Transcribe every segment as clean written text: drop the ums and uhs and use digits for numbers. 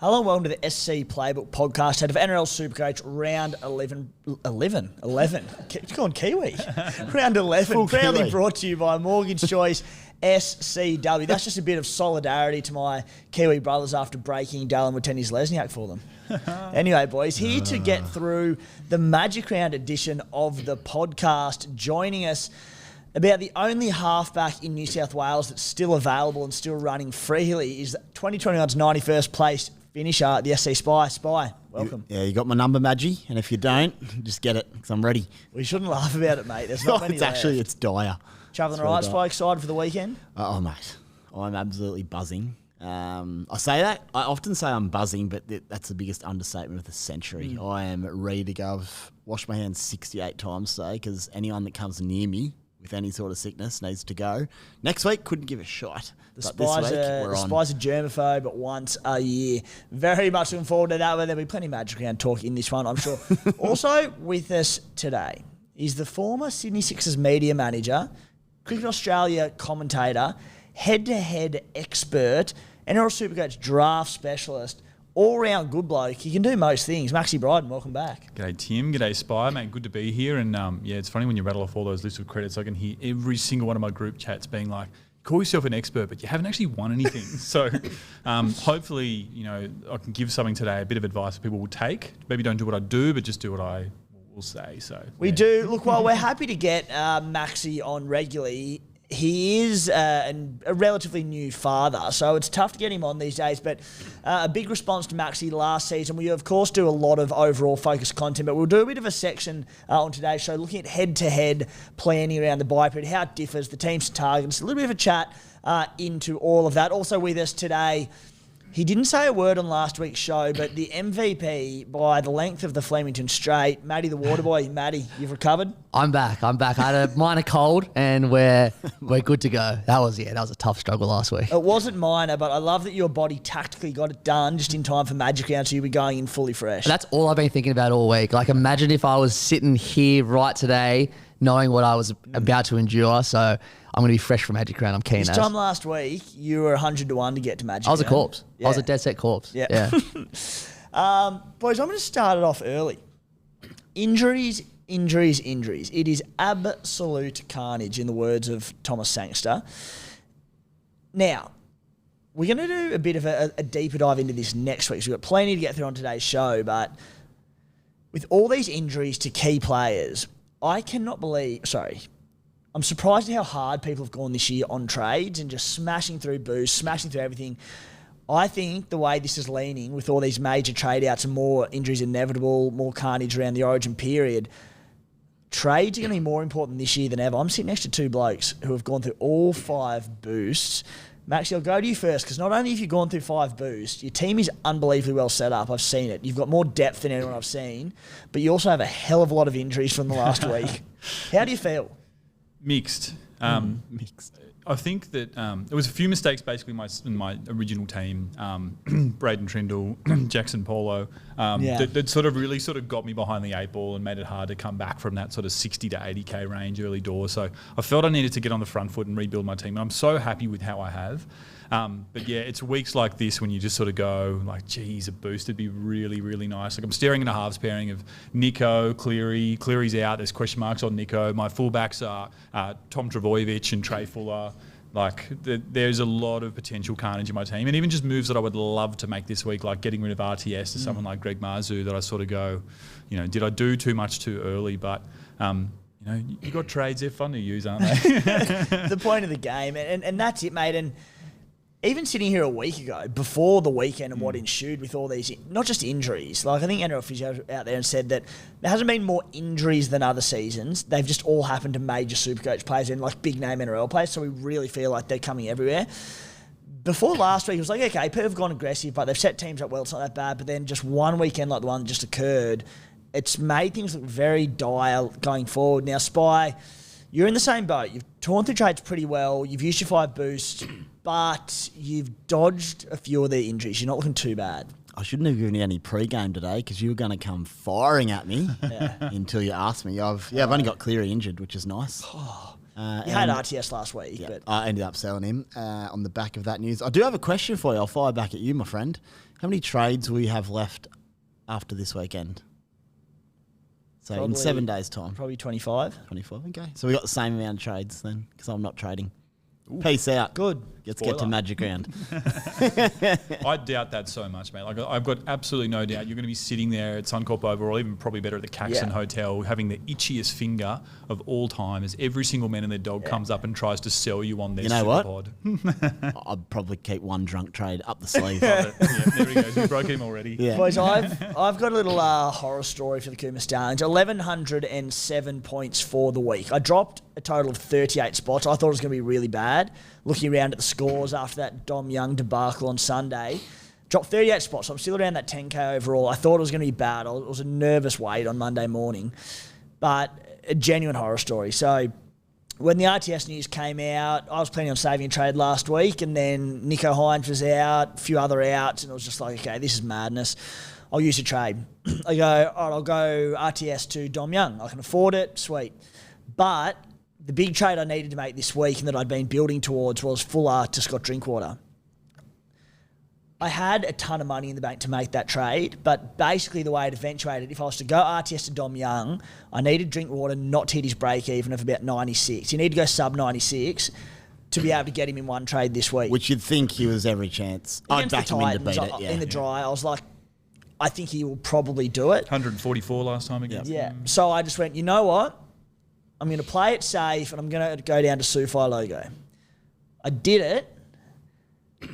Hello and welcome to the SC Playbook podcast, out of NRL Supercoach, round 11. It's called Kiwi. Round 11, Full proudly Kiwi. brought to you by Mortgage Choice SCW. That's just a bit of solidarity to my Kiwi brothers after breaking Dallin Wateni's Lesniak for them. Anyway, boys, here to get through the Magic Round edition of the podcast, joining us about the only halfback in New South Wales that's still available and still running freely is 2021's 91st place finisher, the SC Spy. Spy, welcome. You got my number, Maddie, and if you don't, just get it, because I'm ready. We shouldn't laugh about it, mate. There's not many It's dire. Travelling all right, Spy? Excited for the weekend? Oh, mate, I'm absolutely buzzing. I say that. I often say I'm buzzing, but that's the biggest understatement of the century. I am ready to go. I've washed my hands 68 times today, because anyone that comes near me with any sort of sickness needs to go. Next week, couldn't give a shot. The But this week, we're on. Spies are germaphobe once a year. Very much looking forward to that, but there'll be plenty of Magic Round talk in this one, I'm sure. Also with us today is the former Sydney Sixers media manager, Cricket Australia commentator, head-to-head expert, NRL Supercoach draft specialist, all-round good bloke. He can do most things. Maxy Bryden, welcome back. G'day Tim, g'day Spy, mate. Good to be here. And it's funny when you rattle off all those lists of credits, I can hear every single one of my group chats being like, call yourself an expert, but you haven't actually won anything. So hopefully, I can give something today, a bit of advice that people will take. Maybe don't do what I do, but just do what I will say. So We do. Look, while we're happy to get Maxy on regularly, he is a relatively new father, so it's tough to get him on these days, but a big response to Maxy last season. We, of course, do a lot of overall focused content, but we'll do a bit of a section on today's show looking at head-to-head planning around the bye period, how it differs, the team's targets, a little bit of a chat into all of that. Also with us today, he didn't say a word on last week's show, but the MVP by the length of the Flemington Straight, Matty the Waterboy. Matty, you've recovered? I'm back. I had a minor cold, and we're good to go. That was a tough struggle last week. It wasn't minor, but I love that your body tactically got it done just in time for Magic Round, so you'll be going in fully fresh. That's all I've been thinking about all week. Like, imagine if I was sitting here right today, knowing what I was about to endure. So I'm going to be fresh for Magic Round. I'm keen. This time last week, you were 100 to 1 to get to Magic Round. I was a corpse. Yeah. I was a dead set corpse. Yeah. Boys, I'm going to start it off early. Injuries. It is absolute carnage, in the words of Thomas Sangster. Now, we're going to do a bit of a deeper dive into this next week. So we've got plenty to get through on today's show, but with all these injuries to key players, I'm surprised at how hard people have gone this year on trades and just smashing through boosts, smashing through everything. I think the way this is leaning with all these major trade outs and more injuries inevitable, more carnage around the origin period, trades are going to be more important this year than ever. I'm sitting next to two blokes who have gone through all 5 boosts. Maxie, I'll go to you first, because not only have you gone through 5 boosts, your team is unbelievably well set up. I've seen it. You've got more depth than anyone I've seen, but you also have a hell of a lot of injuries from the last week. How do you feel? mixed. Mixed. I think that there was a few mistakes basically in my original team, Bryden Trindle, Jackson Polo, that sort of really got me behind the 8 ball and made it hard to come back from that sort of 60 to 80k range early doors. So I felt I needed to get on the front foot and rebuild my team, and I'm so happy with how I have. But yeah, it's weeks like this when you just sort of go like, geez, a boost would be really, really nice. Like, I'm staring at a halves pairing of Nico, Cleary. Cleary's out. There's question marks on Nico. My fullbacks are Tom Trbojevic and Trai Fuller. Like, there's a lot of potential carnage in my team, and even just moves that I would love to make this week, like getting rid of RTS to someone like Greg Marzhew, that I sort of go, did I do too much too early? But you got trades, they're fun to use, aren't they? The point of the game, and that's it, mate. And even sitting here a week ago, before the weekend and what ensued with all these, not just injuries, like I think NRL Physio out there and said that there hasn't been more injuries than other seasons. They've just all happened to major Supercoach players and like big name NRL players, so we really feel like they're coming everywhere. Before last week, it was like, okay, people have gone aggressive, but they've set teams up well, it's not that bad. But then just one weekend like the one that just occurred, it's made things look very dire going forward. Now, Spy, you're in the same boat. You've torn through trades pretty well. You've used your 5 boosts, but you've dodged a few of the injuries. You're not looking too bad. I shouldn't have given you any pre-game today, because you were going to come firing at me until you asked me. I've only got Cleary injured, which is nice. You had RTS last week. Yeah, But I ended up selling him on the back of that news. I do have a question for you. I'll fire back at you, my friend. How many trades will you have left after this weekend? So in 7 days' time. Probably 25. 25, okay. So we got the same amount of trades then, because I'm not trading. Ooh. Peace out. Good. Let's get to Magic Round. I doubt that so much, mate. Like, I've got absolutely no doubt you're going to be sitting there at Suncorp Oval, or even probably better at the Caxton Hotel, having the itchiest finger of all time as every single man and their dog comes up and tries to sell you on their Superpod. I'd probably keep one drunk trade up the sleeve. There he goes. You broke him already. Yeah. Boys, I've got a little horror story for the Cooma Stallions. 1,107 points for the week. I dropped a total of 38 spots. I thought it was going to be really bad. Looking around at the scores after that Dom Young debacle on Sunday, dropped 38 spots. So I'm still around that 10K overall. I thought it was going to be bad. It was a nervous wait on Monday morning, but a genuine horror story. So when the RTS news came out, I was planning on saving a trade last week, and then Nico Hines was out, a few other outs, and it was just like, okay, this is madness. I'll use a trade. I go, all right, I'll go RTS to Dom Young. I can afford it, sweet. But the big trade I needed to make this week and that I'd been building towards was Fuller to Scott Drinkwater. I had a ton of money in the bank to make that trade, but basically the way it eventuated, if I was to go RTS to Dom Young, I needed Drinkwater not to hit his break even of about 96. You need to go sub 96 to be able to get him in one trade this week. Which you'd think he was every chance. I'd back him in to beat it. In the dry, I was like, I think he will probably do it. 144 last time again. Yeah. So I just went, you know what? I'm going to play it safe and I'm going to go down to Sufi logo. I did it.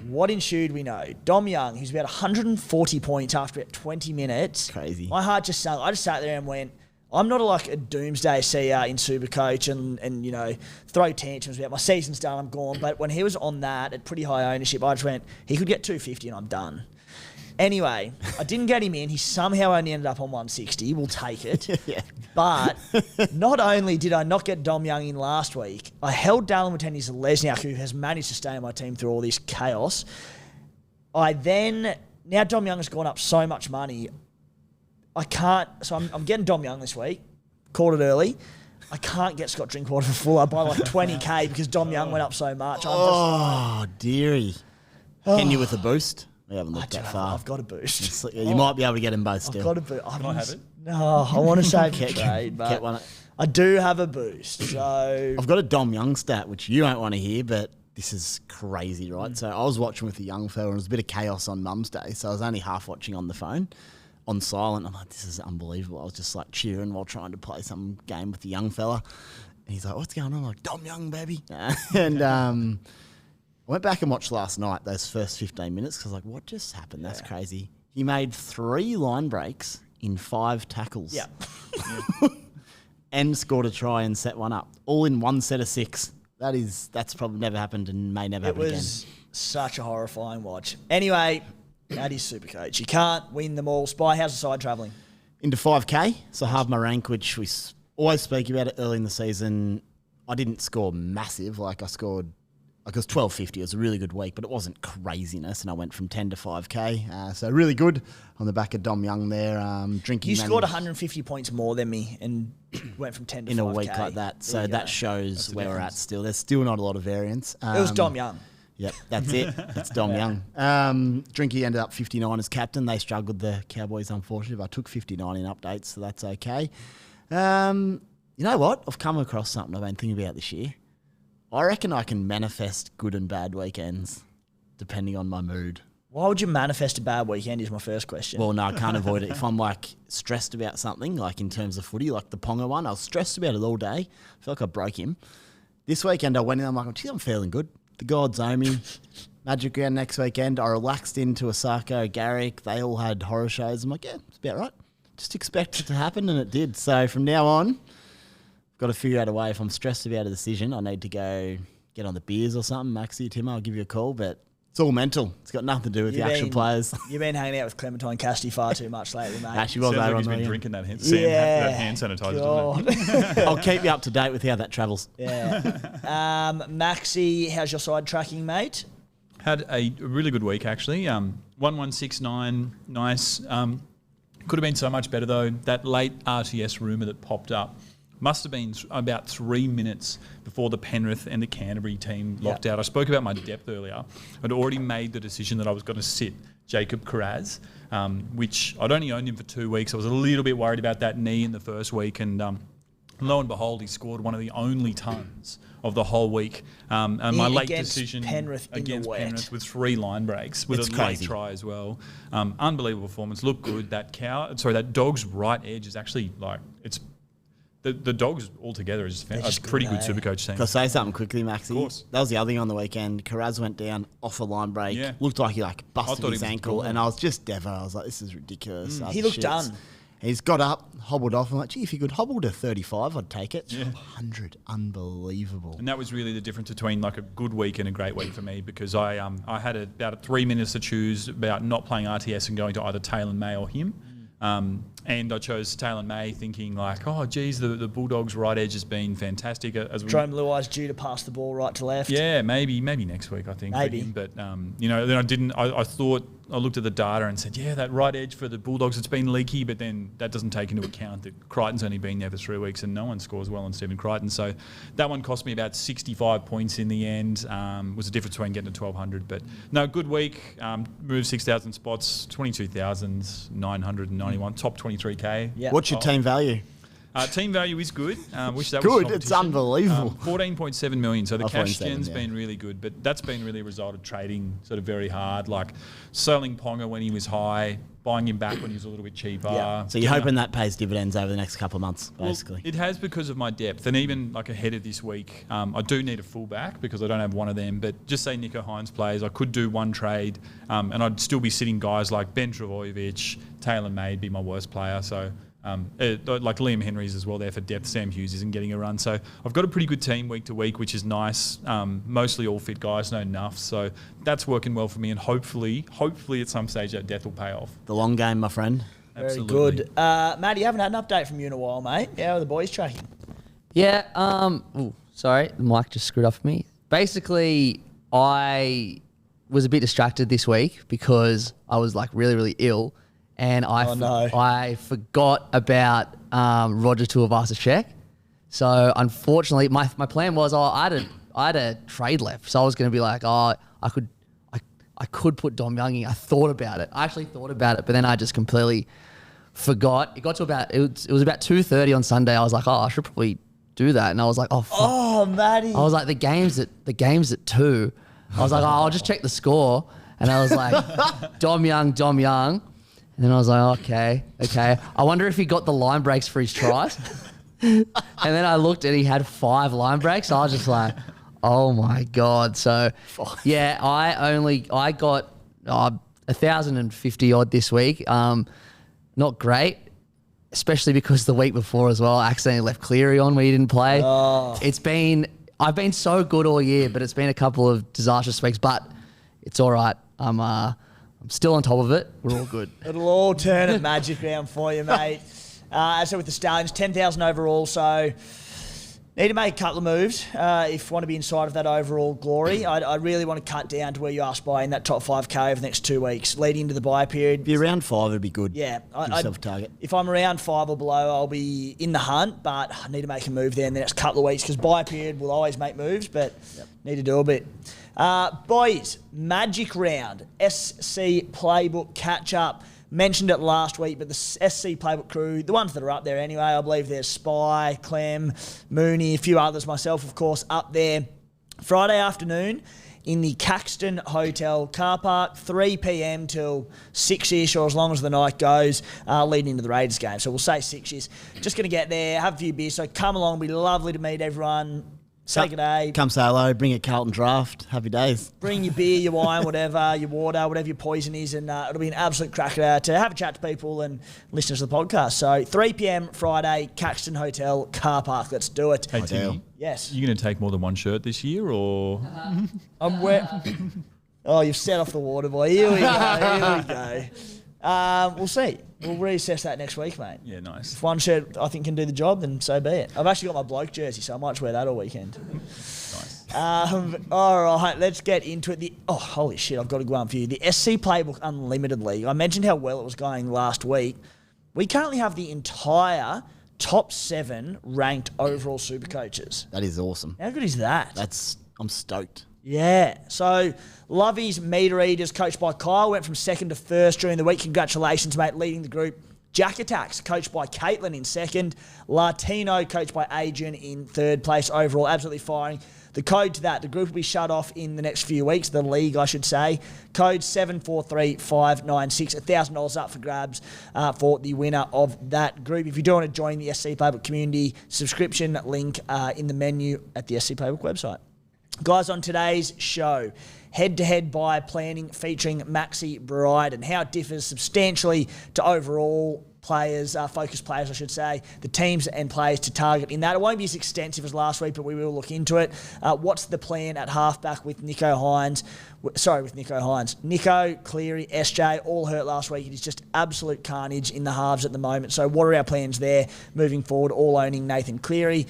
What ensued, we know. Dom Young, who's about 140 points after about 20 minutes. Crazy. My heart just sunk. I just sat there and went, I'm not like a doomsday seer in Supercoach and you know, throw tantrums about my season's done, I'm gone. But when he was on that at pretty high ownership, I just went, he could get 250 and I'm done. Anyway, I didn't get him in. He somehow only ended up on 160. We'll take it. Yeah. But not only did I not get Dom Young in last week, I held Dallin Watene-Zelezniak, who has managed to stay on my team through all this chaos. Now Dom Young has gone up so much money, I can't. So I'm getting Dom Young this week. Called it early. I can't get Scott Drinkwater for Fuller by like 20k because Dom Young went up so much. Dearie. Can you with a boost? We haven't looked that far. I've got a boost. You might be able to get them both still. I've got a boost. Can I have it? No, I want to save the trade, but Get one. I do have a boost. So I've got a Dom Young stat, which you don't want to hear, but this is crazy, right? So I was watching with a young fella, and it was a bit of chaos on Mum's Day, so I was only half watching on the phone, on silent. I'm like, this is unbelievable. I was just like cheering while trying to play some game with the young fella. And he's like, what's going on? I'm like, Dom Young, baby. And I went back and watched last night, those first 15 minutes, because I was like, what just happened? That's crazy. He made 3 line breaks in 5 tackles. yeah. And scored a try and set one up. All in one set of 6. That's probably never happened and may never happen again. It was such a horrifying watch. Anyway, that is Supercoach. You can't win them all. Spy, how's the side travelling? Into 5K, so half my rank, which we always speak about it early in the season. I didn't score massive. Like I scored, like it was 1250. It was a really good week, but it wasn't craziness. And I went from 10 to 5K. So really good on the back of Dom Young there. Drinking. You scored 150 points more than me and went from 10 to 5K. In a week like that. So that shows where we're at still. There's still not a lot of variance. It was Dom Young. Yep, that's it. That's Dom Young. Drinky ended up 59 as captain. They struggled, the Cowboys, unfortunately. But I took 59 in updates, so that's okay. You know what? I've come across something I've been thinking about this year. I reckon I can manifest good and bad weekends, depending on my mood. Why would you manifest a bad weekend is my first question. Well, no, I can't avoid it. If I'm like stressed about something, like in terms of footy, like the Ponga one, I was stressed about it all day. I feel like I broke him. This weekend I went in, I'm like, gee, I'm feeling good. The gods owe me. Magic Round next weekend. I relaxed into Osako, Garrick. They all had horror shows. I'm like, yeah, it's about right. Just expect it to happen, and it did. So from now on, I've got to figure out a way. If I'm stressed about a decision, I need to go get on the beers or something. Maxy, Tim, I'll give you a call, but it's all mental. It's got nothing to do with the actual players. You've been hanging out with Clementine Cassidy far too much lately, mate. Actually, was Sounds over like on he's been the drinking that hand, Yeah. that hand sanitizer. God. Doesn't it? I'll keep you up to date with how that travels. Yeah. Maxy, how's your side tracking, mate? Had a really good week, actually. 1169, nice. Could have been so much better, though. That late RTS rumour that popped up must have been about 3 minutes before the Penrith and the Canterbury team locked out. I spoke about my depth earlier. I'd already made the decision that I was going to sit Jacob Kiraz, which I'd only owned him for 2 weeks. I was a little bit worried about that knee in the first week, and lo and behold, he scored one of the only tons of the whole week. And my late decision against Penrith with 3 line breaks with a late try as well. Unbelievable performance. Looked good. That dog's right edge is actually the dogs altogether is a pretty good Supercoach team. Can I say something quickly, Maxy? Of course. That was the other thing on the weekend. Kiraz went down off a line break. Yeah. Looked like he busted his ankle, and I was just devo. I was like, this is ridiculous. He looked done. He's got up, hobbled off. I'm like, gee, if he could hobble to 35, I'd take it. Yeah. 100, unbelievable. And that was really the difference between a good week and a great week for me, because I had about 3 minutes to choose about not playing RTS and going to either Taylor May or him. And I chose Taylor May thinking the Bulldogs' right edge has been fantastic. Jerome Luai's due to pass the ball right to left. Yeah, maybe next week, I think. Maybe. But, then I didn't. I thought, I looked at the data and said, that right edge for the Bulldogs, it's been leaky, but then that doesn't take into account that Crichton's only been there for 3 weeks and no one scores well on Stephen Crichton. So that one cost me about 65 points in the end. Was the difference between getting to 1,200. But no, good week. Moved 6,000 spots, 22,991, top 23K. Yep. What's your team value? Team value is good. Wish that good. was It's unbelievable. 14.7 million. So the cash gen's been really good, but that's been really a result of trading sort of very hard, like selling Ponga when he was high, buying him back when he was a little bit cheaper. Yeah. So you're hoping that pays dividends over the next couple of months, basically. Well, it has, because of my depth, and even ahead of this week, I do need a fullback because I don't have one of them. But just say Nico Hines plays, I could do one trade, and I'd still be sitting guys like Ben Travojevic, Taylor May'd be my worst player. So. Liam Henry's as well there for depth. Sam Hughes isn't getting a run. So I've got a pretty good team week to week, which is nice. Mostly all fit guys, no nuffs. So that's working well for me, and hopefully at some stage that death will pay off. The long game, my friend. Absolutely. Very good. Matty, you haven't had an update from you in a while, mate. How are the boys tracking? Yeah. Sorry, the mic just screwed up for me. Basically, I was a bit distracted this week because I was really, really ill. And I forgot about Roger Tuivasa-Sheck. So unfortunately, my plan was I had a trade left, so I was going to be I could put Dom Young in. I thought about it. I actually thought about it, but then I just completely forgot. It got to it was about 2:30 on Sunday. I was like, I should probably do that, and I was like, oh, fuck. Oh, Matty. I was like, the game's at 2. I was like, I'll just check the score, and I was like, Dom Young. And then I was like, okay. I wonder if he got the line breaks for his tries. And then I looked and he had 5 line breaks. So I was just like, oh my God. So yeah, I got 1,050 odd this week. Not great, especially because the week before as well, I accidentally left Cleary on when he didn't play. Oh. I've been so good all year, but it's been a couple of disastrous weeks, but it's all right. I'm still on top of it. We're all good. It'll all turn at Magic Round for you, mate. So with the Stallions, 10,000 overall. So need to make a couple of moves if you want to be inside of that overall glory. I really want to cut down to where you are by in that top 5K over the next 2 weeks, leading into the bye period. Be around 5 would be good. Yeah. Give yourself a target. If I'm around 5 or below, I'll be in the hunt, but I need to make a move there in the next couple of weeks because bye period will always make moves, but need to do a bit. Boys, Magic Round, SC Playbook catch-up. Mentioned it last week, but the SC Playbook crew, the ones that are up there anyway, I believe there's Spy, Clem, Mooney, a few others, myself, of course, up there. Friday afternoon in the Caxton Hotel car park, 3 p.m. till 6-ish, or as long as the night goes, leading into the Raiders game. So we'll say 6-ish. Just going to get there, have a few beers. So come along. It'll be lovely to meet everyone. Say good day. Come say hello, bring a Carlton draft. Happy days. Bring your beer, your wine, whatever, your water, whatever your poison is, and it'll be an absolute cracker to have a chat to people and listen to the podcast. So 3 p.m. Friday, Caxton Hotel car park. Let's do it. Hey, Timmy. Yes. You going to take more than one shirt this year, or? I'm wet. Oh, you've set off the Waterboy. Here we go. We'll see. We'll reassess that next week, mate. Yeah, nice. If one shirt I think can do the job, then so be it. I've actually got my bloke jersey, so I might just wear that all weekend. Nice. All right, let's get into it. Holy shit, I've got to go on for you. The SC Playbook Unlimited League. I mentioned how well it was going last week. We currently have the entire top 7 ranked overall super coaches. That is awesome. How good is that? I'm stoked. Yeah. So, Lovey's meter eaters, coached by Kyle, went from 2nd to 1st during the week. Congratulations, mate, leading the group. Jack Attacks, coached by Caitlin in 2nd. Latino, coached by Adrian in 3rd place overall. Absolutely firing. The code to that, the group will be shut off in the next few weeks, the league, I should say. Code 743596, $1,000 up for grabs for the winner of that group. If you do want to join the SC Playbook community, subscription link in the menu at the SC Playbook website. Guys, on today's show, head-to-head buy planning featuring Maxy, Bryden, how it differs substantially to overall players, focus players, I should say, the teams and players to target in that. It won't be as extensive as last week, but we will look into it. What's the plan at halfback with Nico Hines? Nico, Cleary, SJ, all hurt last week. It is just absolute carnage in the halves at the moment. So what are our plans there moving forward? All owning Nathan Cleary.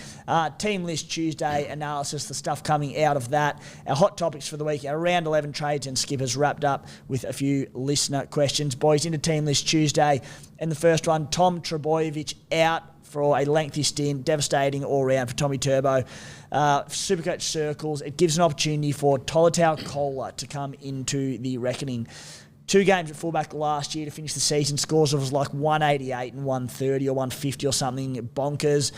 Team list Tuesday analysis, the stuff coming out of that. Our hot topics for the week, our round 11 trades and skippers wrapped up with a few listener questions. Boys, into team list Tuesday. And the first one, Tom Trebojevic out for a lengthy stint, devastating all round for Tommy Turbo. Supercoach circles, it gives an opportunity for Tolotau Koula to come into the reckoning. 2 games at fullback last year to finish the season. Scores was like 188 and 130 or 150 or something bonkers.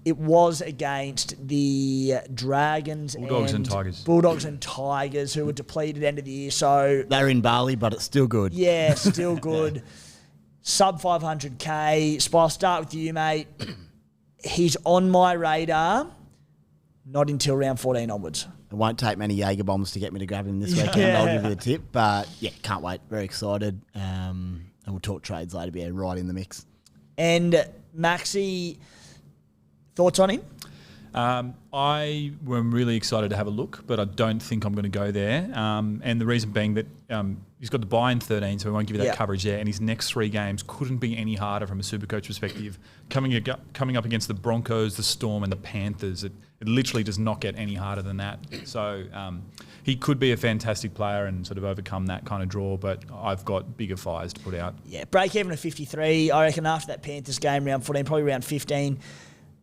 It was against the Dragons Bulldogs and Tigers. Bulldogs and Tigers, who were depleted end of the year. So they're in Bali, but it's still good. Yeah, still good. Sub 500K. Spy, I'll start with you, mate. He's on my radar, not until round 14 onwards. It won't take many Jaeger bombs to get me to grab him this weekend. I'll give you the tip. But, yeah, can't wait. Very excited. And we'll talk trades later. Be right in the mix. And Maxy, thoughts on him? I am really excited to have a look, but I don't think I'm going to go there. And the reason being that he's got the buy in 13, so we won't give you that coverage there. And his next 3 games couldn't be any harder from a Supercoach perspective. Coming up against the Broncos, the Storm, and the Panthers, it literally does not get any harder than that. So he could be a fantastic player and sort of overcome that kind of draw, but I've got bigger fires to put out. Yeah, break even at 53. I reckon after that Panthers game, round 14, probably round 15.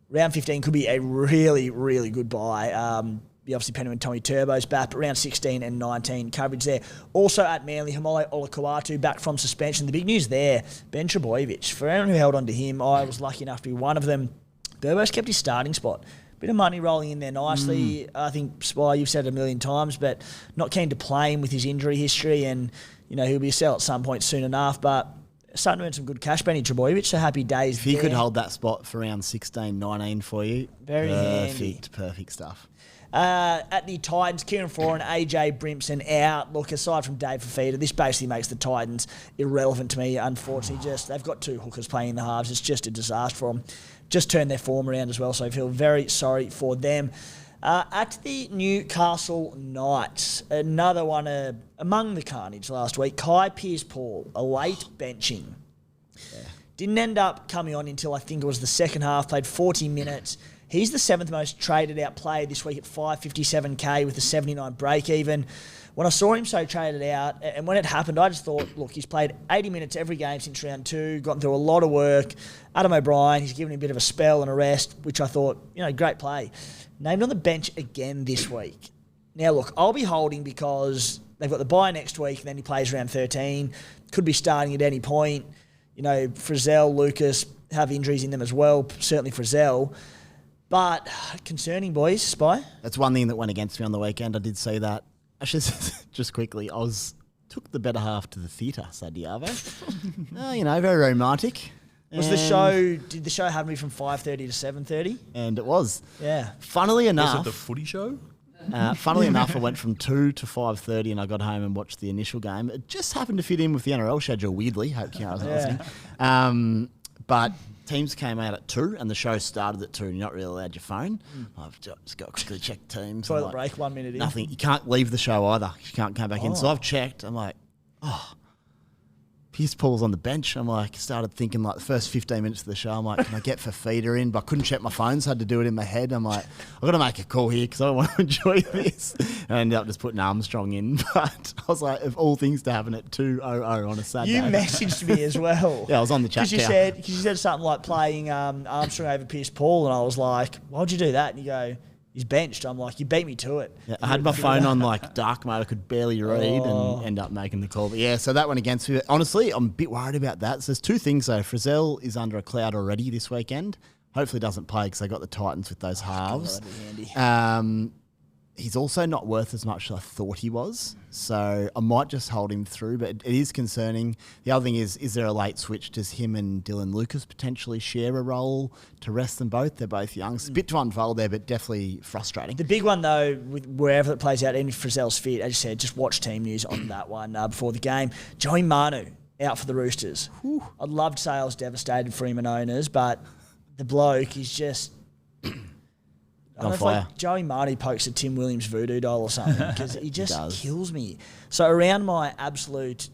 Round 15 could be a really, really good buy. Obviously, depending on Tommy Turbo's back, but round 16 and 19 coverage there. Also at Manly, Hamole Olakuatu back from suspension. The big news there, Ben Trebojevic. For anyone who held on to him, I was lucky enough to be one of them. Burbo's kept his starting spot. Bit of money rolling in there nicely. I think, Spy, you've said it a million times, but not keen to play him with his injury history, and he'll be a sell at some point soon enough, but starting to earn some good cash, Benny Trebojevic, so happy days If he could hold that spot for round 16, 19 for you, very handy. Perfect stuff. At the Titans, Kieran Foran and AJ Brimson out. Look, aside from Dave Fafita, this basically makes the Titans irrelevant to me, unfortunately. They've got 2 hookers playing in the halves. It's just a disaster for them. Just turned their form around as well, so I feel very sorry for them. At the Newcastle Knights, another one among the carnage last week, Kai Pearce-Paul, a late benching. Yeah. Didn't end up coming on until I think it was the second half, played 40 minutes. He's the 7th most traded out player this week at 557K with a 79 break even. When I saw him so traded out, and when it happened, I just thought, look, he's played 80 minutes every game since round 2, gotten through a lot of work. Adam O'Brien, he's given him a bit of a spell and a rest, which I thought, great play. Named on the bench again this week. Now, look, I'll be holding because they've got the bye next week, and then he plays round 13. Could be starting at any point. Frizzell, Lucas have injuries in them as well, certainly Frizzell. But concerning, boys, Spy. That's one thing that went against me on the weekend. I did see that. Actually, just quickly, took the better half to the theatre, Sadiavo. Very romantic. Did the show have me from 5:30 to 7:30? And it was. Yeah. Funnily enough. Was it the footy show? Funnily enough, I went from 2 to 5:30 and I got home and watched the initial game. It just happened to fit in with the NRL schedule, weirdly. Hope Kiara's not listening. But teams came out at 2 and the show started at 2 and you're not really allowed your phone. I've just got to quickly check teams. Toilet break, 1 minute in. Nothing. You can't leave the show either. You can't come back in. So I've checked. I'm like, Pearce-Paul's on the bench. I'm like, started thinking like the first 15 minutes of the show, I'm like, can I get Fafita in? But I couldn't check my phone, so I had to do it in my head. I'm like, I've got to make a call here because I want to enjoy this. And I ended up just putting Armstrong in, but I was like, of all things to happen at 2:00 on a Saturday. You messaged me as well. Yeah, I was on the chat. Because you said something like playing Armstrong over Pierce Paul, and I was like, why'd you do that? And you go, he's benched. I'm like, you beat me to it. Yeah, I had my phone on like dark mode. I could barely read and end up making the call. But yeah, so that went against me. Honestly, I'm a bit worried about that. So there's two things though. Frizzell is under a cloud already this weekend. Hopefully doesn't play because they got the Titans with those halves. He's also not worth as much as I thought he was. So I might just hold him through, but it is concerning. The other thing is there a late switch? Does him and Dylan Lucas potentially share a role to rest them both? They're both young. It's a bit to unfold there, but definitely frustrating. The big one, though, with wherever it plays out, even if Frizzell's fit, as you said, just watch team news on that one before the game. Joey Manu out for the Roosters. Whew. I'd love to say I was devastated for him and owners, but the bloke is just... I don't know if like Joey Marty pokes a Tim Williams voodoo doll or something because he just kills me. So around my absolute,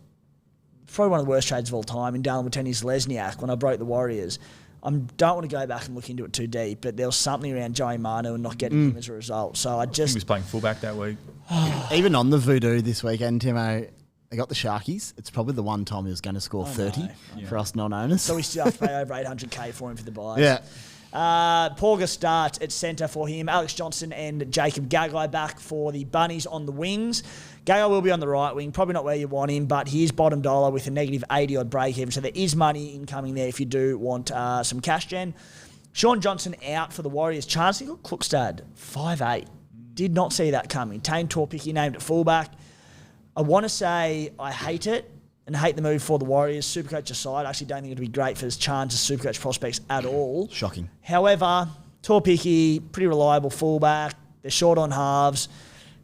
probably one of the worst trades of all time in Darren Wateni's Lesniak when I broke the Warriors. I don't want to go back and look into it too deep, but there was something around Joey Manu and not getting him as a result. So I just... He was playing fullback that week. Even on the voodoo this weekend, Timo, they got the Sharkies. It's probably the one time he was going to score 30 for us non-owners. So we still have to pay over $800K for him for the buys. Yeah. Porga starts at centre for him. Alex Johnson and Jacob Gagai back for the Bunnies on the wings. Gagai will be on the right wing, probably not where you want him, but he is bottom dollar with a negative 80-odd break-even, so there is money incoming there if you do want some cash gen. Sean Johnson out for the Warriors. Chance Klukstad, 5'8". Did not see that coming. Tane Torpicki named at fullback. I want to say I hate it and hate the move for the Warriors. Supercoach aside, I actually don't think it would be great for Chance's Supercoach prospects at all. Shocking. However, Torpicki, pretty reliable fullback. They're short on halves.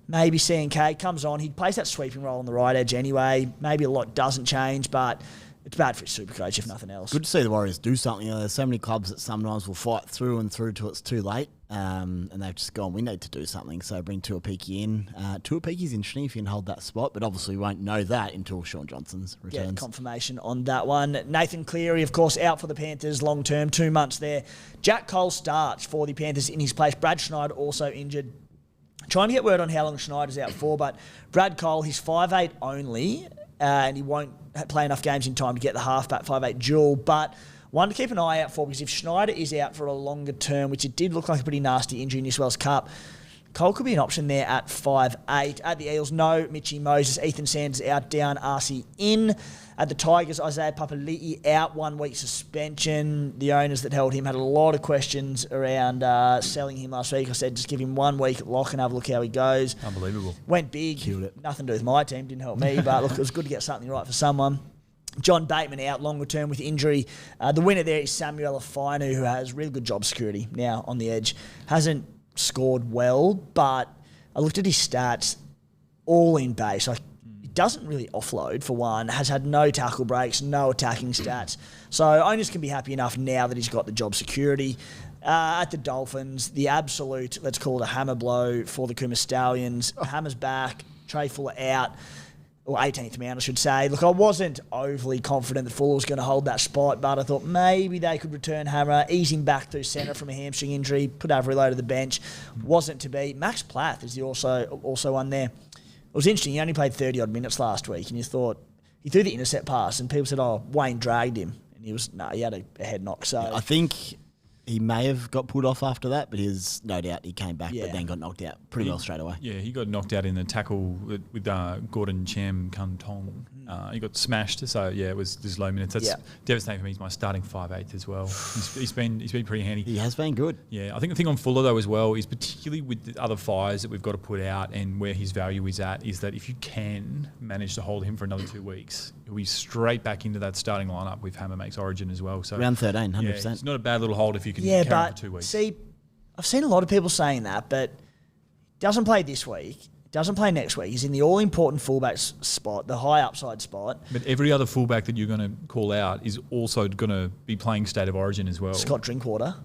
Maybe CNK comes on. He plays that sweeping role on the right edge anyway. Maybe a lot doesn't change, but it's bad for his Supercoach if nothing else. Good to see the Warriors do something. There's so many clubs that sometimes will fight through and through till it's too late. And they've just gone, we need to do something. So bring Tuapiki in. Tuapiki's interesting if you can hold that spot, but obviously we won't know that until Sean Johnson's returns. Yeah, confirmation on that one. Nathan Cleary, of course, out for the Panthers long term, 2 months there. Jack Cole starts for the Panthers in his place. Brad Schneider also injured. Trying to get word on how long Schneider's out for, but Brad Cole, he's 5'8" only, and he won't play enough games in time to get the halfback 5'8" dual, but one to keep an eye out for, because if Schneider is out for a longer term, which it did look like a pretty nasty injury in New South Wales Cup, Cole could be an option there at 5'8". At the Eels, no Mitchie Moses, Ethan Sanders out, down, RC in. At the Tigers, Isaiah Papali'i out, 1 week suspension. The owners that held him had a lot of questions around selling him last week. I said just give him 1 week at lock and have a look how he goes. Unbelievable. Went big. Killed it. Nothing to do with my team, didn't help me, but look, it was good to get something right for someone. John Bateman out longer term with injury. The winner there is Samuel Afinu, who has really good job security now on the edge. Hasn't scored well, but I looked at his stats, all in base. Like, he doesn't really offload, for one, has had no tackle breaks, no attacking stats. So owners can be happy enough now that he's got the job security. At the Dolphins, the absolute, let's call it a hammer blow for the Kuma Stallions. Hammer's back, Trai Fuller out. Or 18th man, I should say. Look, I wasn't overly confident that Fuller was going to hold that spot, but I thought maybe they could return Hammer, ease him back through centre from a hamstring injury, put Averillo to the bench. Wasn't to be. Max Plath is the also one there. It was interesting. He only played 30-odd minutes last week, and you thought he threw the intercept pass, and people said, oh, Wayne dragged him. And he was, he had a head knock. So I think he may have got pulled off after that, but no doubt he came back, but then got knocked out pretty well straight away. Yeah, he got knocked out in the tackle with Gordon Cham Kantong. He got smashed, so yeah, it was just low minutes. That's devastating for me. He's my starting 5'8" as well. He's been pretty handy. He has been good. Yeah, I think the thing on Fuller though as well is, particularly with the other fires that we've got to put out and where his value is at, is that if you can manage to hold him for another 2 weeks, he'll be straight back into that starting lineup with Hammer makes Origin as well. So around 13, 100%. Yeah, it's not a bad little hold if you can carry him for 2 weeks. See, I've seen a lot of people saying that, but doesn't play this week. Doesn't play next week. He's in the all-important fullback spot, the high upside spot. But every other fullback that you're going to call out is also going to be playing State of Origin as well. Scott Drinkwater.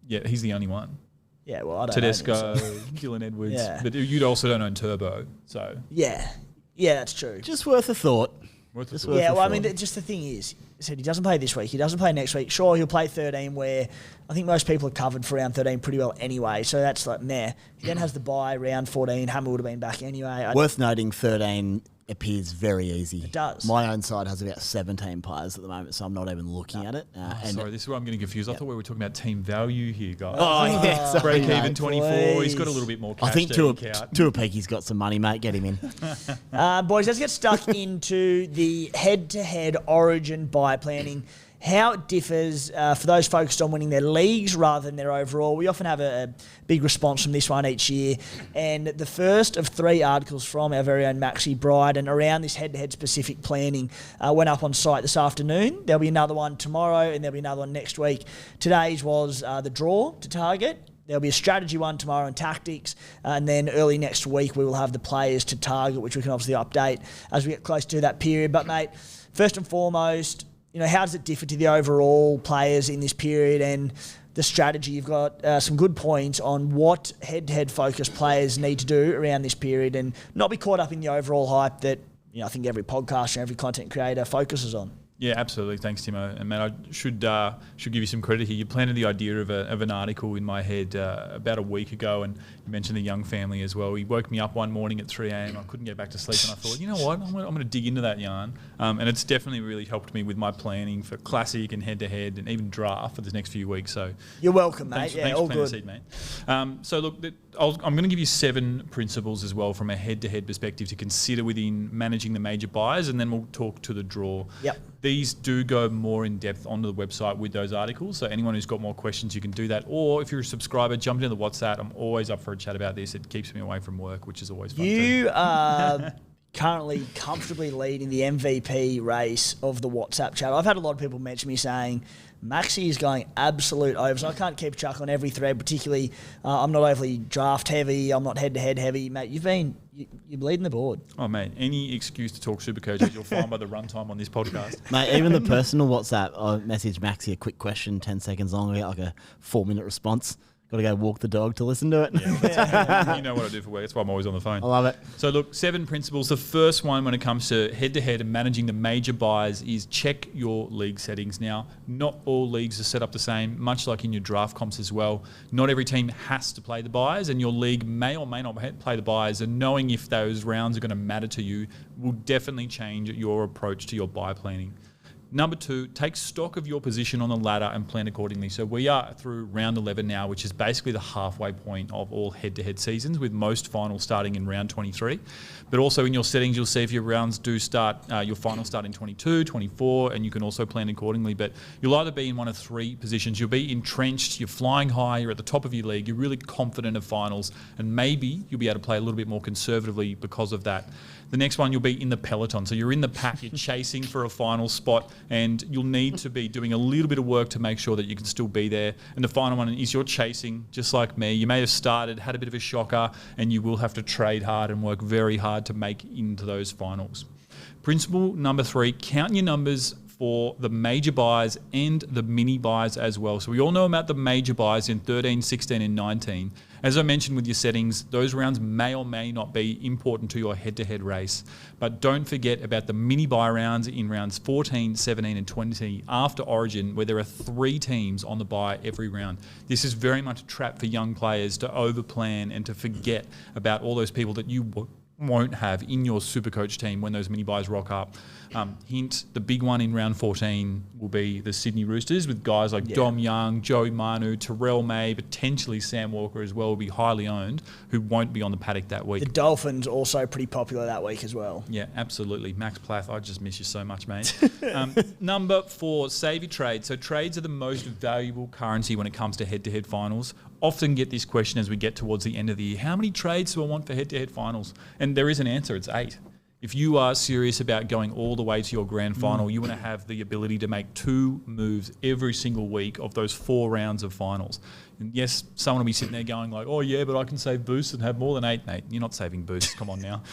Yeah, he's the only one. Yeah, well, I don't Tedesco, know. Tedesco, Dylan Edwards. Yeah. But you also don't own Turbo, so... Yeah, that's true. Just worth a thought. Yeah, well, I mean, just the thing is, I said he doesn't play this week. He doesn't play next week. Sure, he'll play 13, where I think most people are covered for round 13 pretty well anyway. So that's like, meh. He then has the bye round 14. Hammer would have been back anyway. Worth noting, 13 appears very easy. It does. My own side has about 17 players at the moment, so I'm not even looking at it. Sorry, this is where I'm getting confused. I thought we were talking about team value here, guys. Oh, yeah. Sorry, Break even mate. 24. Please. He's got a little bit more cash. I think to eke out. Tuapeki's got some money, mate. Get him in. Boys, let's get stuck into the head-to-head Origin buy planning. How it differs for those focused on winning their leagues rather than their overall. We often have a big response from this one each year. And the first of 3 articles from our very own Maxy, Bryden around this head-to-head specific planning went up on site this afternoon. There'll be another one tomorrow and there'll be another one next week. Today's was the draw to target. There'll be a strategy one tomorrow and tactics, and then early next week we will have the players to target, which we can obviously update as we get close to that period. But, mate, first and foremost, how does it differ to the overall players in this period and the strategy? You've got some good points on what head-to-head focused players need to do around this period and not be caught up in the overall hype that I think every podcaster and every content creator focuses on. Yeah, absolutely. Thanks, Timo. And, man, I should give you some credit here. You planted the idea of an article in my head about a week ago, and you mentioned the young family as well. He woke me up one morning at 3 a.m. I couldn't get back to sleep, and I thought, you know what, I'm going to dig into that yarn. And it's definitely really helped me with my planning for classic and head-to-head and even draft for the next few weeks. So you're welcome, mate. Thanks all for good. planting the seed, mate. So, look, I'm going to give you 7 principles as well from a head-to-head perspective to consider within managing the major buys, and then we'll talk to the draw. Yep. These do go more in depth onto the website with those articles. So anyone who's got more questions, you can do that. Or if you're a subscriber, jump into the WhatsApp. I'm always up for a chat about this. It keeps me away from work, which is always fun. You are currently comfortably leading the MVP race of the WhatsApp chat. I've had a lot of people mention me saying Maxy is going absolute over, so I can't keep track on every thread. Particularly, I'm not overly draft heavy. I'm not head-to-head heavy, mate. You're leading the board. Oh, mate, any excuse to talk Supercoach, as you'll find by the runtime on this podcast. Mate, even the personal WhatsApp, I message Maxy a quick question, 10 seconds long, I get like a 4-minute response. Got to go walk the dog to listen to it. Yeah, you know what I do for work. That's why I'm always on the phone. I love it. So, look, 7 principles. The first one when it comes to head-to-head and managing the major buys is check your league settings. Now, not all leagues are set up the same, much like in your draft comps as well. Not every team has to play the buys, and your league may or may not play the buys, and knowing if those rounds are going to matter to you will definitely change your approach to your buy planning. Number 2, take stock of your position on the ladder and plan accordingly. So we are through round 11 now, which is basically the halfway point of all head-to-head seasons, with most finals starting in round 23. But also in your settings, you'll see if your rounds do start, your finals start in 22, 24, and you can also plan accordingly. But you'll either be in one of 3 positions. You'll be entrenched, you're flying high, you're at the top of your league, you're really confident of finals, and maybe you'll be able to play a little bit more conservatively because of that. The next one, you'll be in the peloton. So you're in the pack, you're chasing for a final spot, and you'll need to be doing a little bit of work to make sure that you can still be there. And the final one is you're chasing, just like me. You may have started, had a bit of a shocker, and you will have to trade hard and work very hard to make into those finals. Principle number 3, count your numbers for the major buys and the mini buys as well. So we all know about the major buys in 13, 16 and 19. As I mentioned with your settings, those rounds may or may not be important to your head-to-head race. But don't forget about the mini buy rounds in rounds 14, 17 and 20 after Origin, where there are 3 teams on the buy every round. This is very much a trap for young players to overplan and to forget about all those people that you won't have in your Supercoach team when those mini buys rock up. Hint, the big one in round 14 will be the Sydney Roosters, with guys like Dom Young, Joey Manu, Terrell May, potentially Sam Walker as well will be highly owned, who won't be on the paddock that week. The Dolphins also pretty popular that week as well. Yeah, absolutely. Max Plath, I just miss you so much, mate. Number 4, save your trades. So trades are the most valuable currency when it comes to head-to-head finals. Often get this question as we get towards the end of the year. How many trades do I want for head-to-head finals? And there is an answer. It's 8. If you are serious about going all the way to your grand final, you want to have the ability to make 2 moves every single week of those 4 rounds of finals. And yes, someone will be sitting there going like, oh yeah, but I can save boosts and have more than 8. Mate, you're not saving boosts. Come on now.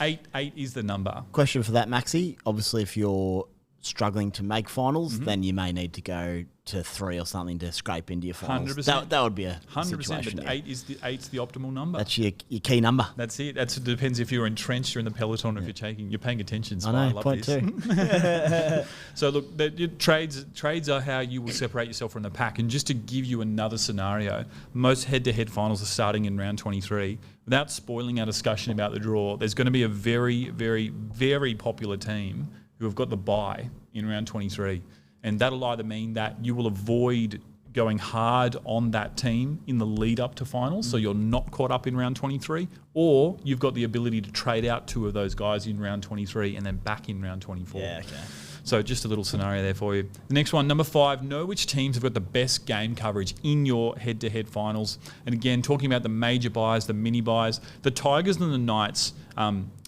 8 is the number. Question for that, Maxy. Obviously, if you're struggling to make finals, then you may need to go to 3 or something to scrape into your finals. 100%. That would be a 100%, situation. but eight's the optimal number. That's your key number. That's it. It depends if you're entrenched or in the peloton or if you're paying attention. So I know, love point this. 2. So look, trades are how you will separate yourself from the pack. And just to give you another scenario, most head-to-head finals are starting in round 23. Without spoiling our discussion about the draw, there's going to be a very, very, very popular team who have got the bye in round 23. And that'll either mean that you will avoid going hard on that team in the lead up to finals, so you're not caught up in round 23, or you've got the ability to trade out 2 of those guys in round 23 and then back in round 24. Yeah, okay. So just a little scenario there for you. The next one, number 5, know which teams have got the best game coverage in your head-to-head finals. And again, talking about the major buys, the mini buys, the Tigers and the Knights,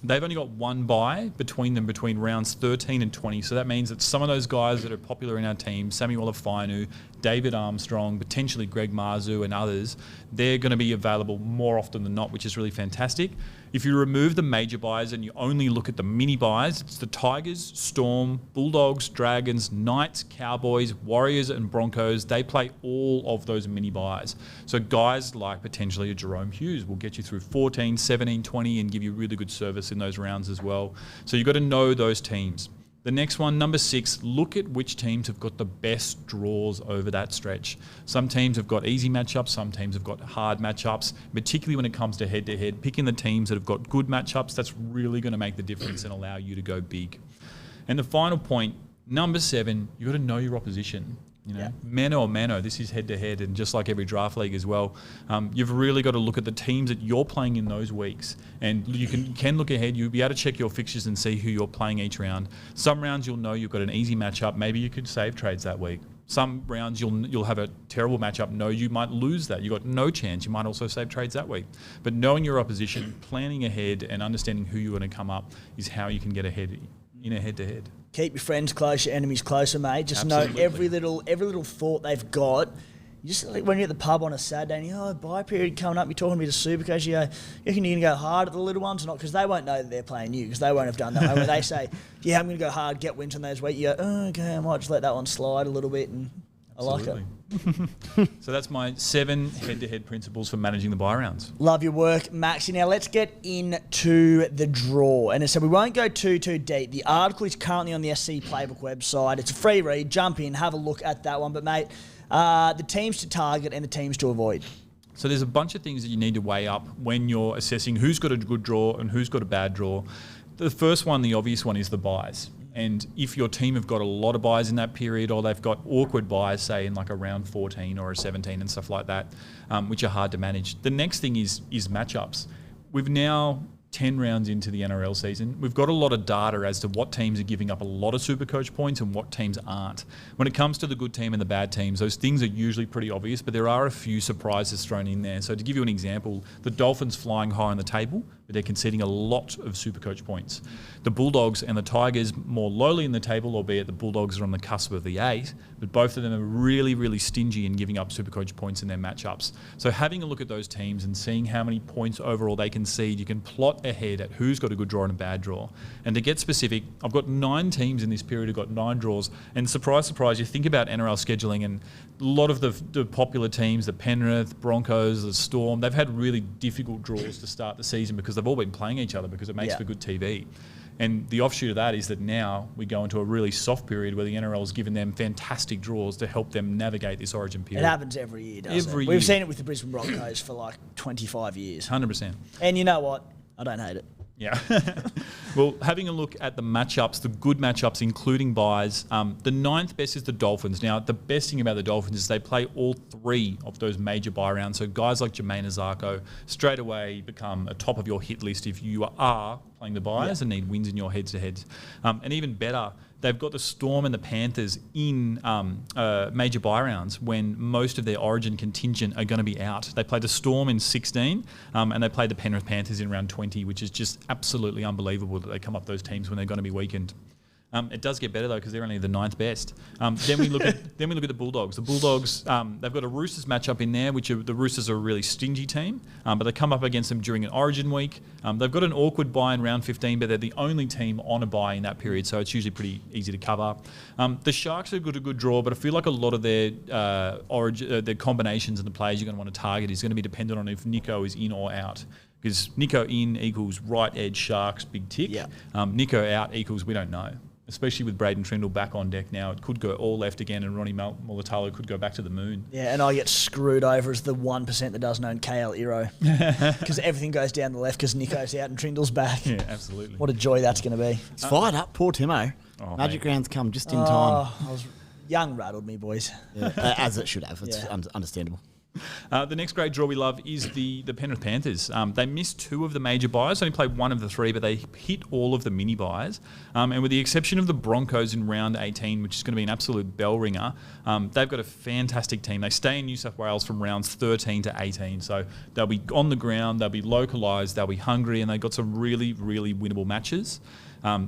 they've only got 1 bye between rounds 13 and 20. So that means that some of those guys that are popular in our team, Samuel Afainu, David Armstrong, potentially Greg Marzhew and others, they're going to be available more often than not, which is really fantastic. If you remove the major buys and you only look at the mini buys, it's the Tigers, Storm, Bulldogs, Dragons, Knights, Cowboys, Warriors and Broncos. They play all of those mini buys. So guys like potentially a Jerome Hughes will get you through 14, 17, 20 and give you really good service in those rounds as well. So you've got to know those teams. The next one, number 6, look at which teams have got the best draws over that stretch. Some teams have got easy matchups, some teams have got hard matchups, particularly when it comes to head-to-head. Picking the teams that have got good matchups, that's really going to make the difference and allow you to go big. And the final point, number 7, you've got to know your opposition. You know, mano a mano, this is head-to-head, and just like every draft league as well, you've really got to look at the teams that you're playing in those weeks. And you can look ahead, you'll be able to check your fixtures and see who you're playing each round. Some rounds you'll know you've got an easy matchup, maybe you could save trades that week. Some rounds you'll have a terrible matchup, no, you might lose that. You've got no chance, you might also save trades that week. But knowing your opposition, planning ahead and understanding who you're going to come up is how you can get ahead in a head-to-head. Keep your friends close, your enemies closer, mate. Just Absolutely. know every little thought they've got. You just like when you're at the pub on a Saturday and you're bye period coming up, you're talking to me to Supercoach, you go, you reckon you're going to go hard at the little ones or not? Because they won't know that they're playing you because they won't have done that. When they say, yeah, I'm going to go hard, get wins on those weeks, you go, oh, okay, I might just let that one slide a little bit and Absolutely. I like it. So that's my 7 head-to-head principles for managing the bye rounds. Love your work, Maxy. Now let's get into the draw. And so we won't go too deep. The article is currently on the SC Playbook website. It's a free read. Jump in, have a look at that one. But mate, the teams to target and the teams to avoid. So there's a bunch of things that you need to weigh up when you're assessing who's got a good draw and who's got a bad draw. The first one, the obvious one, is the buys. And if your team have got a lot of buys in that period, or they've got awkward buys, say in like a round 14 or a 17 and stuff like that, which are hard to manage. The next thing is matchups. We've now 10 rounds into the NRL season. We've got a lot of data as to what teams are giving up a lot of Supercoach points and what teams aren't. When it comes to the good team and the bad teams, those things are usually pretty obvious, but there are a few surprises thrown in there. So to give you an example, the Dolphins flying high on the table, but they're conceding a lot of Supercoach points. The Bulldogs and the Tigers more lowly in the table, albeit the Bulldogs are on the cusp of the 8, but both of them are really, really stingy in giving up Supercoach points in their matchups. So having a look at those teams and seeing how many points overall they concede, you can plot ahead at who's got a good draw and a bad draw. And to get specific, I've got 9 teams in this period who've got 9 draws. And surprise, surprise, you think about NRL scheduling and a lot of the popular teams, the Penrith, Broncos, the Storm, they've had really difficult draws to start the season because they've all been playing each other because it makes for good TV. And the offshoot of that is that now we go into a really soft period where the NRL has given them fantastic draws to help them navigate this origin period. It happens every year, doesn't it? We've seen it with the Brisbane Broncos for like 25 years. 100%. And you know what? I don't hate it. Yeah. Well, having a look at the matchups, the good matchups, including buys, the 9th best is the Dolphins. Now, the best thing about the Dolphins is they play all 3 of those major buy rounds. So guys like Jermaine Azarko straight away become a top of your hit list if you are playing the buys and need wins in your head-to-heads. And even better, they've got the Storm and the Panthers in major buy rounds when most of their origin contingent are going to be out. They play the Storm in 16 and they play the Penrith Panthers in round 20, which is just absolutely unbelievable that they come up those teams when they're going to be weakened. It does get better though because they're only the 9th best. Then we look at the Bulldogs. The Bulldogs, they've got a Roosters matchup in there, the Roosters are a really stingy team, but they come up against them during an Origin week. They've got an awkward bye in round 15, but they're the only team on a bye in that period, so it's usually pretty easy to cover. The Sharks have got a good draw, but I feel like a lot of their their combinations and the players you're going to want to target is going to be dependent on if Nico is in or out. Because Nico in equals right edge Sharks, big tick. Yeah. Nico out equals we don't know. Especially with Bryden Trindle back on deck now. It could go all left again and Ronnie Mulatalo could go back to the moon. Yeah, and I get screwed over as the 1% that doesn't own KL Iro. Because everything goes down the left because Nico's out and Trindle's back. Yeah, absolutely. What a joy that's going to be. It's fired up. Poor Timo. Magic rounds come just in time. Young rattled me, boys. Yeah, as it should have. It's understandable. The next great draw we love is the Penrith Panthers. They missed 2 of the major buys, only played 1 of the 3, but they hit all of the mini buys. And with the exception of the Broncos in round 18, which is going to be an absolute bell ringer, they've got a fantastic team. They stay in New South Wales from rounds 13 to 18. So they'll be on the ground, they'll be localised, they'll be hungry, and they've got some really, really winnable matches.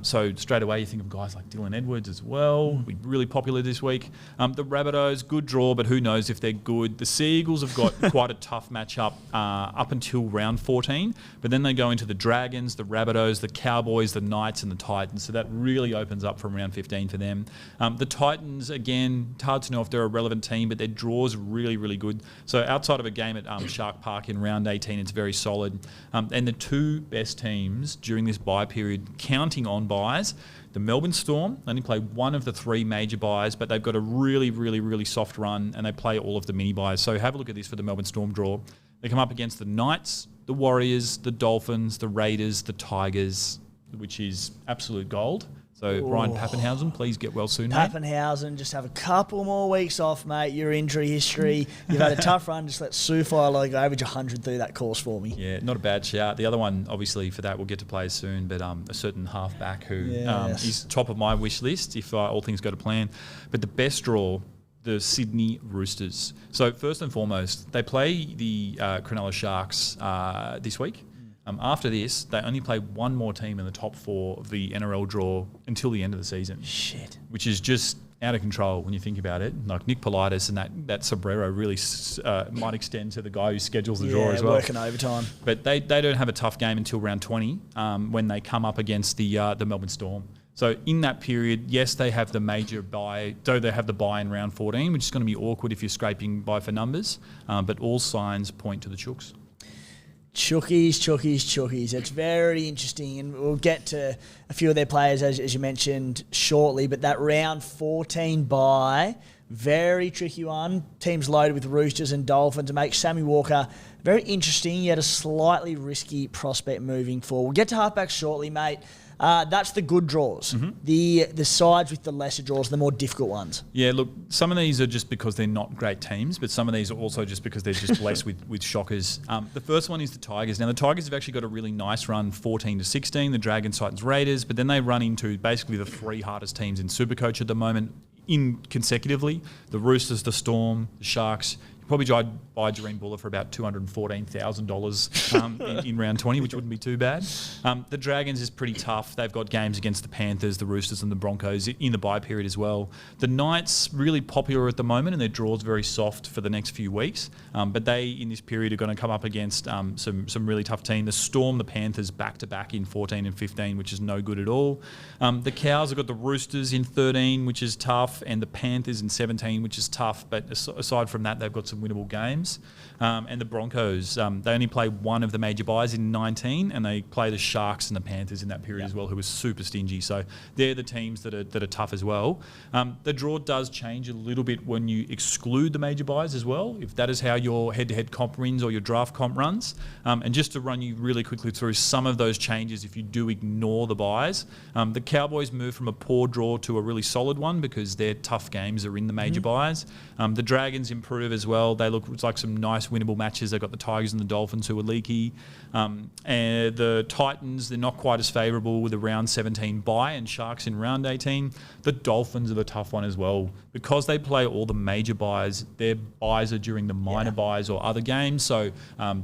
So straight away you think of guys like Dylan Edwards as well. Be really popular this week. The Rabbitohs, good draw, but who knows if they're good. The Sea Eagles have got quite a tough matchup up until round 14, but then they go into the Dragons, the Rabbitohs, the Cowboys, the Knights and the Titans. So that really opens up from round 15 for them. The Titans, again, it's hard to know if they're a relevant team, but their draws are really, really good. So outside of a game at Shark Park in round 18, it's very solid. And the 2 best teams during this bye period, counting on buys, the Melbourne Storm only play 1 of the 3 major buys, but they've got a really, really, really soft run and they play all of the mini buys. So have a look at this for the Melbourne Storm draw. They come up against the Knights, the Warriors, the Dolphins, the Raiders, the Tigers, which is absolute gold. So Brian Pappenhausen, please get well soon, mate. Pappenhausen, just have a couple more weeks off, mate. Your injury history. You've had a tough run. Just let Sufilo go average 100 through that course for me. Yeah, not a bad shout. The other one, obviously, for that, we'll get to play soon, but a certain halfback who is top of my wish list if all things go to plan. But the best draw, the Sydney Roosters. So first and foremost, they play the Cronulla Sharks this week. After this, they only play 1 more team in the top 4 of the NRL draw until the end of the season. Shit. Which is just out of control when you think about it. Like Nick Politis and that sombrero really might extend to the guy who schedules the draw as well. Working overtime. But they don't have a tough game until round 20 when they come up against the Melbourne Storm. So in that period, yes, they have the major buy, though they have the buy in round 14, which is going to be awkward if you're scraping buy for numbers, but all signs point to the Chooks. Chookies. It's very interesting, and we'll get to a few of their players, as you mentioned, shortly. But that round 14 bye, very tricky one. Teams loaded with Roosters and Dolphins to make Sammy Walker very interesting, yet a slightly risky prospect moving forward. We'll get to halfbacks shortly, mate. That's the good draws. Mm-hmm. The sides with the lesser draws, the more difficult ones. Yeah, look, some of these are just because they're not great teams, but some of these are also just because they're just blessed with shockers. The first one is the Tigers. Now, the Tigers have actually got a really nice run, 14 to 16, the Dragons, Titans, Raiders, but then they run into basically the 3 hardest teams in Supercoach at the moment, consecutively. The Roosters, the Storm, the Sharks. You probably buy Jareen Buller for about $214,000 in round 20, which wouldn't be too bad. The Dragons is pretty tough. They've got games against the Panthers, the Roosters and the Broncos in the bye period as well. The Knights, really popular at the moment, and their draw's very soft for the next few weeks. But they, in this period, are going to come up against some really tough teams. The Storm, the Panthers, back-to-back in 14 and 15, which is no good at all. The Cows have got the Roosters in 13, which is tough, and the Panthers in 17, which is tough. But aside from that, they've got some winnable games. And the Broncos, they only play 1 of the major buys in 19, and they play the Sharks and the Panthers in that period as well, who are super stingy. So they're the teams that are tough as well. The draw does change a little bit when you exclude the major buys as well, if that is how your head-to-head comp wins or your draft comp runs. And just to run you really quickly through some of those changes if you do ignore the buys. The Cowboys move from a poor draw to a really solid one because their tough games are in the major buys. The Dragons improve as well. They look like some nice winnable matches. They've got the Tigers and the Dolphins who are leaky. And the Titans, they're not quite as favourable with a round 17 bye, and Sharks in round 18. The Dolphins are the tough one as well. Because they play all the major buys, their buys are during the minor buys or other games. So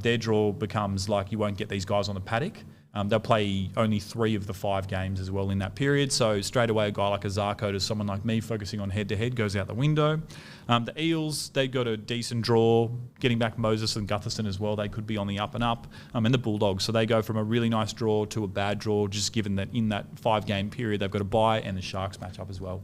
their draw becomes like you won't get these guys on the paddock. They'll play only 3 of the 5 games as well in that period. So straight away, a guy like a Zarko to someone like me focusing on head-to-head goes out the window. The Eels, they got a decent draw. Getting back Moses and Gutherson as well, they could be on the up and up. And the Bulldogs, so they go from a really nice draw to a bad draw, just given that in that 5-game period, they've got a bye and the Sharks match up as well.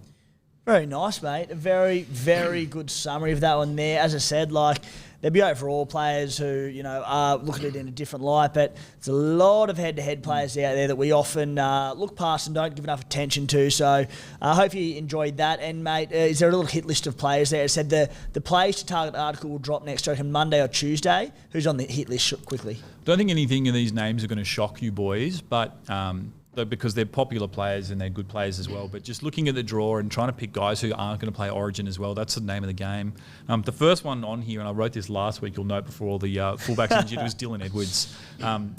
Very nice, mate. A very, very good summary of that one there. As I said, like, they'd be out for all players who, you know, are looking at it in a different light, but there's a lot of head-to-head players out there that we often look past and don't give enough attention to. So I hope you enjoyed that. And, mate, is there a little hit list of players there? It said the players to target article will drop next week on Monday or Tuesday. Who's on the hit list quickly? Don't think anything of these names are going to shock you boys, but because they're popular players and they're good players as well. But just looking at the draw and trying to pick guys who aren't going to play Origin as well, that's the name of the game. The first one on here, and I wrote this last week, you'll note before all the fullbacks injured, was Dylan Edwards.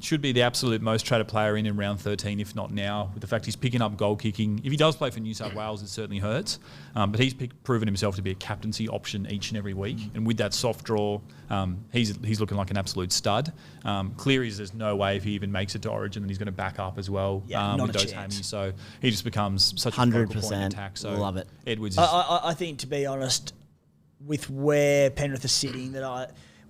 Should be the absolute most traded player in round 13, if not now, with the fact he's picking up goal kicking. If he does play for New South Wales, it certainly hurts. But he's proven himself to be a captaincy option each and every week. And with that soft draw, he's looking like an absolute stud. Cleary's, there's no way if he even makes it to Origin that he's going to back up as well. With those hammies, so he just becomes such a focal point in attack. So love it. Edwards. I think, to be honest, with where Penrith are sitting,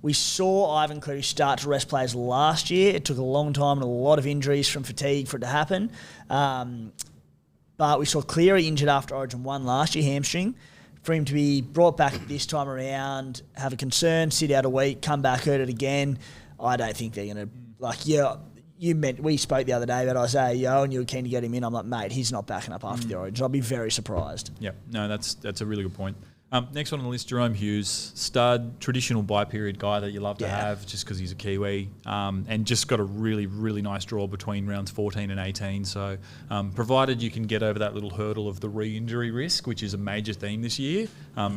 we saw Ivan Cleary start to rest players last year. It took a long time and a lot of injuries from fatigue for it to happen. But we saw Cleary injured after Origin 1 last year, hamstring. For him to be brought back this time around, have a concern, sit out a week, come back, hurt it again, I don't think they're going to, we spoke the other day about Isaiah Yeo and you were keen to get him in. I'm like, mate, he's not backing up after the Origin. I'll be very surprised. Yeah, no, that's a really good point. Next one on the list, Jerome Hughes, stud, traditional bye-period guy that you love to have just because he's a Kiwi, and just got a really, really nice draw between rounds 14 and 18. So provided you can get over that little hurdle of the re-injury risk, which is a major theme this year,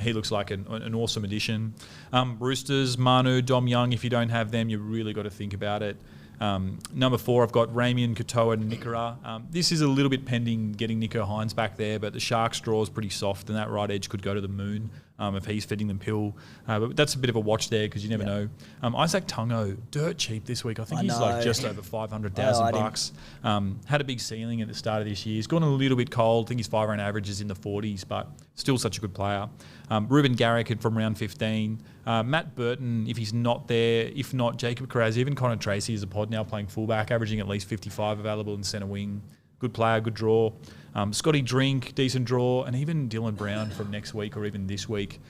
he looks like an awesome addition. Roosters, Manu, Dom Young, if you don't have them, you've really got to think about it. Number 4, I've got Ramian, Katoa and Nikora. This is a little bit pending getting Nico Hines back there, but the Sharks draw is pretty soft and that right edge could go to the moon if he's feeding them pill. But that's a bit of a watch there because you never know. Isaac Tungo, dirt cheap this week. I think he's like just over $500,000. Had a big ceiling at the start of this year. He's gone a little bit cold. I think his 5-round average is in the 40s, but still such a good player. Ruben Garrick from round 15. Matt Burton, if he's not there. If not, Jacob Carraz, even Connor Tracy is a pod now playing fullback, averaging at least 55 available in centre wing. Good player, good draw. Scotty Drink, decent draw. And even Dylan Brown from next week or even this week.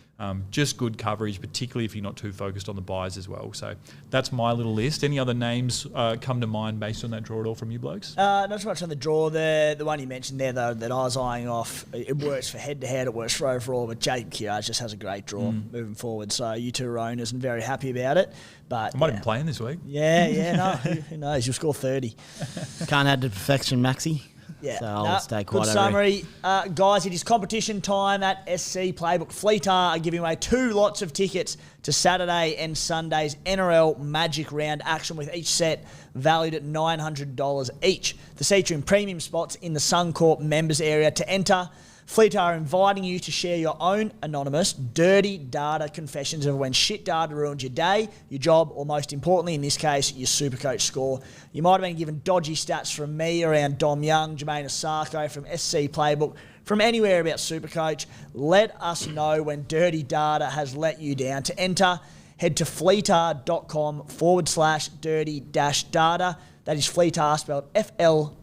Just good coverage, particularly if you're not too focused on the buys as well. So that's my little list. Any other names come to mind based on that draw at all from you blokes? Not so much on the draw. The one you mentioned there, though, that I was eyeing off, it works for head-to-head, it works for overall, but Jacob Kiraz just has a great draw moving forward. So you two are owners and very happy about it. But I might have been playing this week. No, who knows? You'll score 30. Can't add to perfection, Maxy. Yeah, so I'll stay quiet. Good summary. Guys, it is competition time at SC Playbook. Fleetar are giving away 2 lots of tickets to Saturday and Sunday's NRL Magic Round action, with each set valued at $900 each. The seats are in premium spots in the Suncorp members area. To enter, Fleetar are inviting you to share your own anonymous dirty data confessions of when shit data ruined your day, your job, or most importantly, in this case, your Supercoach score. You might have been given dodgy stats from me around Dom Young, Jermaine Asako from SC Playbook, from anywhere about Supercoach. Let us know when dirty data has let you down. To enter, head to fleetar.com/dirty-data. That is Fleetar, spelled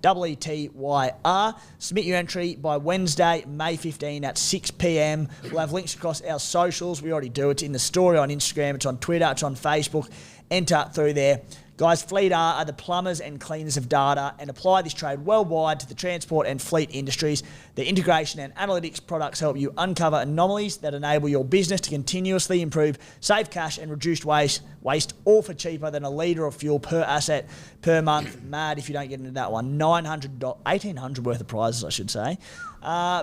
FLEETYR. Submit your entry by Wednesday, May 15 at 6 p.m. We'll have links across our socials. We already do. It's in the story on Instagram. It's on Twitter. It's on Facebook. Enter through there. Guys, Fleetar are the plumbers and cleaners of data and apply this trade worldwide to the transport and fleet industries. Their integration and analytics products help you uncover anomalies that enable your business to continuously improve, save cash and reduce waste, all for cheaper than a litre of fuel per asset per month. Mad if you don't get into that one. $1,800 worth of prizes, I should say.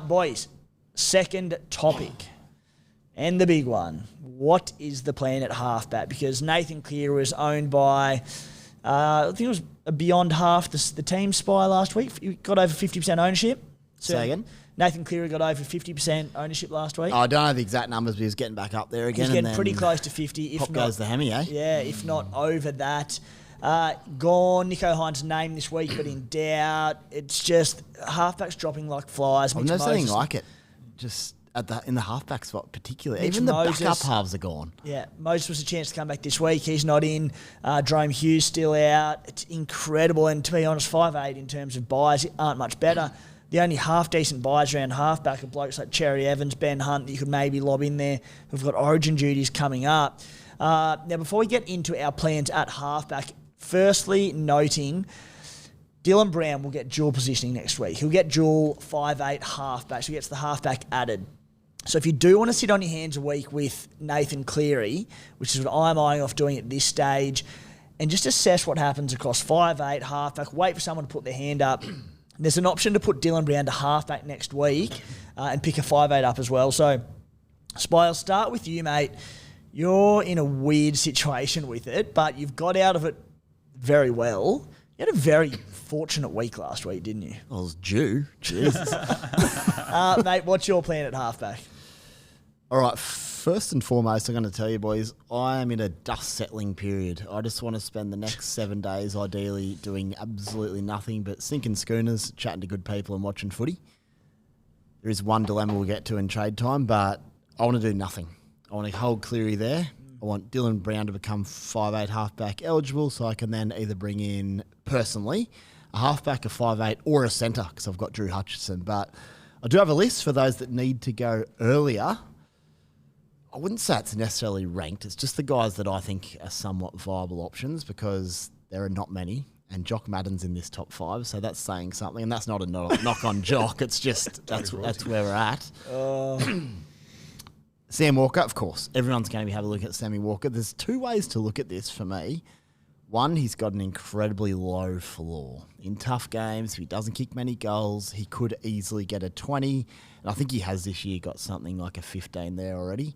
Boys, second topic. And the big one, what is the plan at halfback? Because Nathan Cleary was owned by, I think it was beyond half the team spy last week. He got over 50% ownership. Say again? Nathan Cleary got over 50% ownership last week. Oh, I don't know the exact numbers, but he was getting back up there again. He's getting pretty close to 50. If pop not, goes the hammy, eh? Yeah, if not over that. Gone. Nico Hines' name this week, but in doubt. It's just halfbacks dropping like flies. I've never seen anything like it. Just in the halfback spot, particularly. Even the backup halves are gone. Yeah, Moses was a chance to come back this week. He's not in. Jerome Hughes still out. It's incredible. And to be honest, 5'8" in terms of buys aren't much better. The only half-decent buys around halfback are blokes like Cherry Evans, Ben Hunt that you could maybe lob in there who've got origin duties coming up. Now, before we get into our plans at halfback, firstly noting Dylan Brown will get dual positioning next week. He'll get dual 5'8" halfback, so he gets the halfback added. So if you do want to sit on your hands a week with Nathan Cleary, which is what I'm eyeing off doing at this stage, and just assess what happens across 5'8", halfback, wait for someone to put their hand up. There's an option to put Dylan Brown to halfback next week and pick a 5'8" up as well. So, Spy, I'll start with you, mate. You're in a weird situation with it, but you've got out of it very well. You had a very fortunate week last week, didn't you? I was due. Jesus. Mate, what's your plan at halfback? All right, first and foremost, I'm going to tell you, boys, I am in a dust-settling period. I just want to spend the next 7 days, ideally, doing absolutely nothing but sinking schooners, chatting to good people and watching footy. There is one dilemma we'll get to in trade time, but I want to do nothing. I want to hold Cleary there. I want Dylan Brown to become 5'8" halfback eligible so I can then either bring in, personally, a halfback, a 5'8", or a centre because I've got Drew Hutchison. But I do have a list for those that need to go earlier. I wouldn't say it's necessarily ranked. It's just the guys that I think are somewhat viable options because there are not many. And Jock Madden's in this top 5, so that's saying something. And that's not a knock on Jock. It's just that's where we're at. Sam Walker, of course. Everyone's going to be having a look at Sammy Walker. There's 2 ways to look at this for me. One, he's got an incredibly low floor. In tough games, if he doesn't kick many goals, he could easily get a 20. And I think he has this year got something like a 15 there already.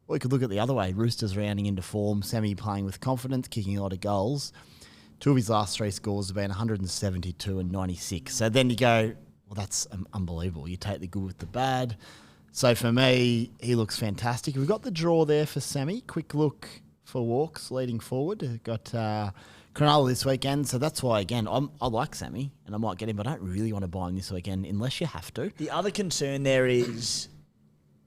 Or you could look at the other way. Roosters rounding into form, Sammy playing with confidence, kicking a lot of goals. 2 of his last 3 scores have been 172 and 96. So then you go, well, that's unbelievable. You take the good with the bad. So for me, he looks fantastic. We've got the draw there for Sammy. Quick look for walks leading forward. We've got Cronulla this weekend. So that's why, again, I like Sammy and I might get him, but I don't really want to buy him this weekend unless you have to. The other concern there is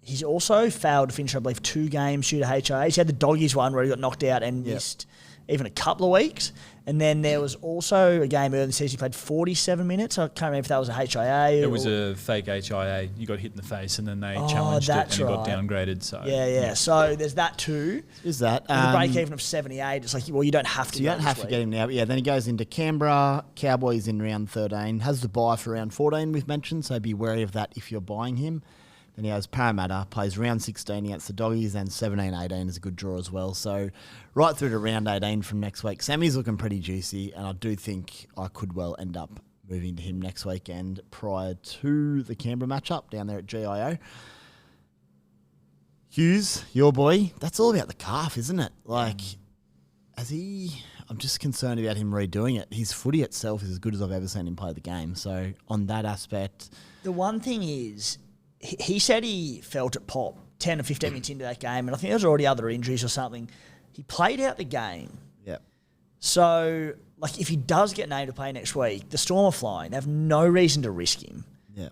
he's also failed to finish, I believe, 2 games due to HIA. He's had the doggies one where he got knocked out and missed even a couple of weeks. And then there was also a game earlier in the season he played 47 minutes. I can't remember if that was a HIA. It was a fake HIA. You got hit in the face and then they challenged it and it got downgraded. So yeah. So there's that too. Is that? And the break even of 78. It's like, well, you don't have to. You don't have to get him now. But yeah, then he goes into Canberra. Cowboys in round 13. Has the buy for round 14 we've mentioned, so be wary of that if you're buying him. Then he has Parramatta, plays round 16 against the Doggies, and 17-18 is a good draw as well. So right through to round 18 from next week. Sammy's looking pretty juicy, and I do think I could well end up moving to him next weekend prior to the Canberra matchup down there at GIO. Hughes, your boy, that's all about the calf, isn't it? Like, I'm just concerned about him redoing it. His footy itself is as good as I've ever seen him play the game. So on that aspect... The one thing is... He said he felt it pop 10 or 15 minutes into that game, and I think there was already other injuries or something. He played out the game. Yep. So, like, if he does get named to play next week, the Storm are flying. They have no reason to risk him. Yeah.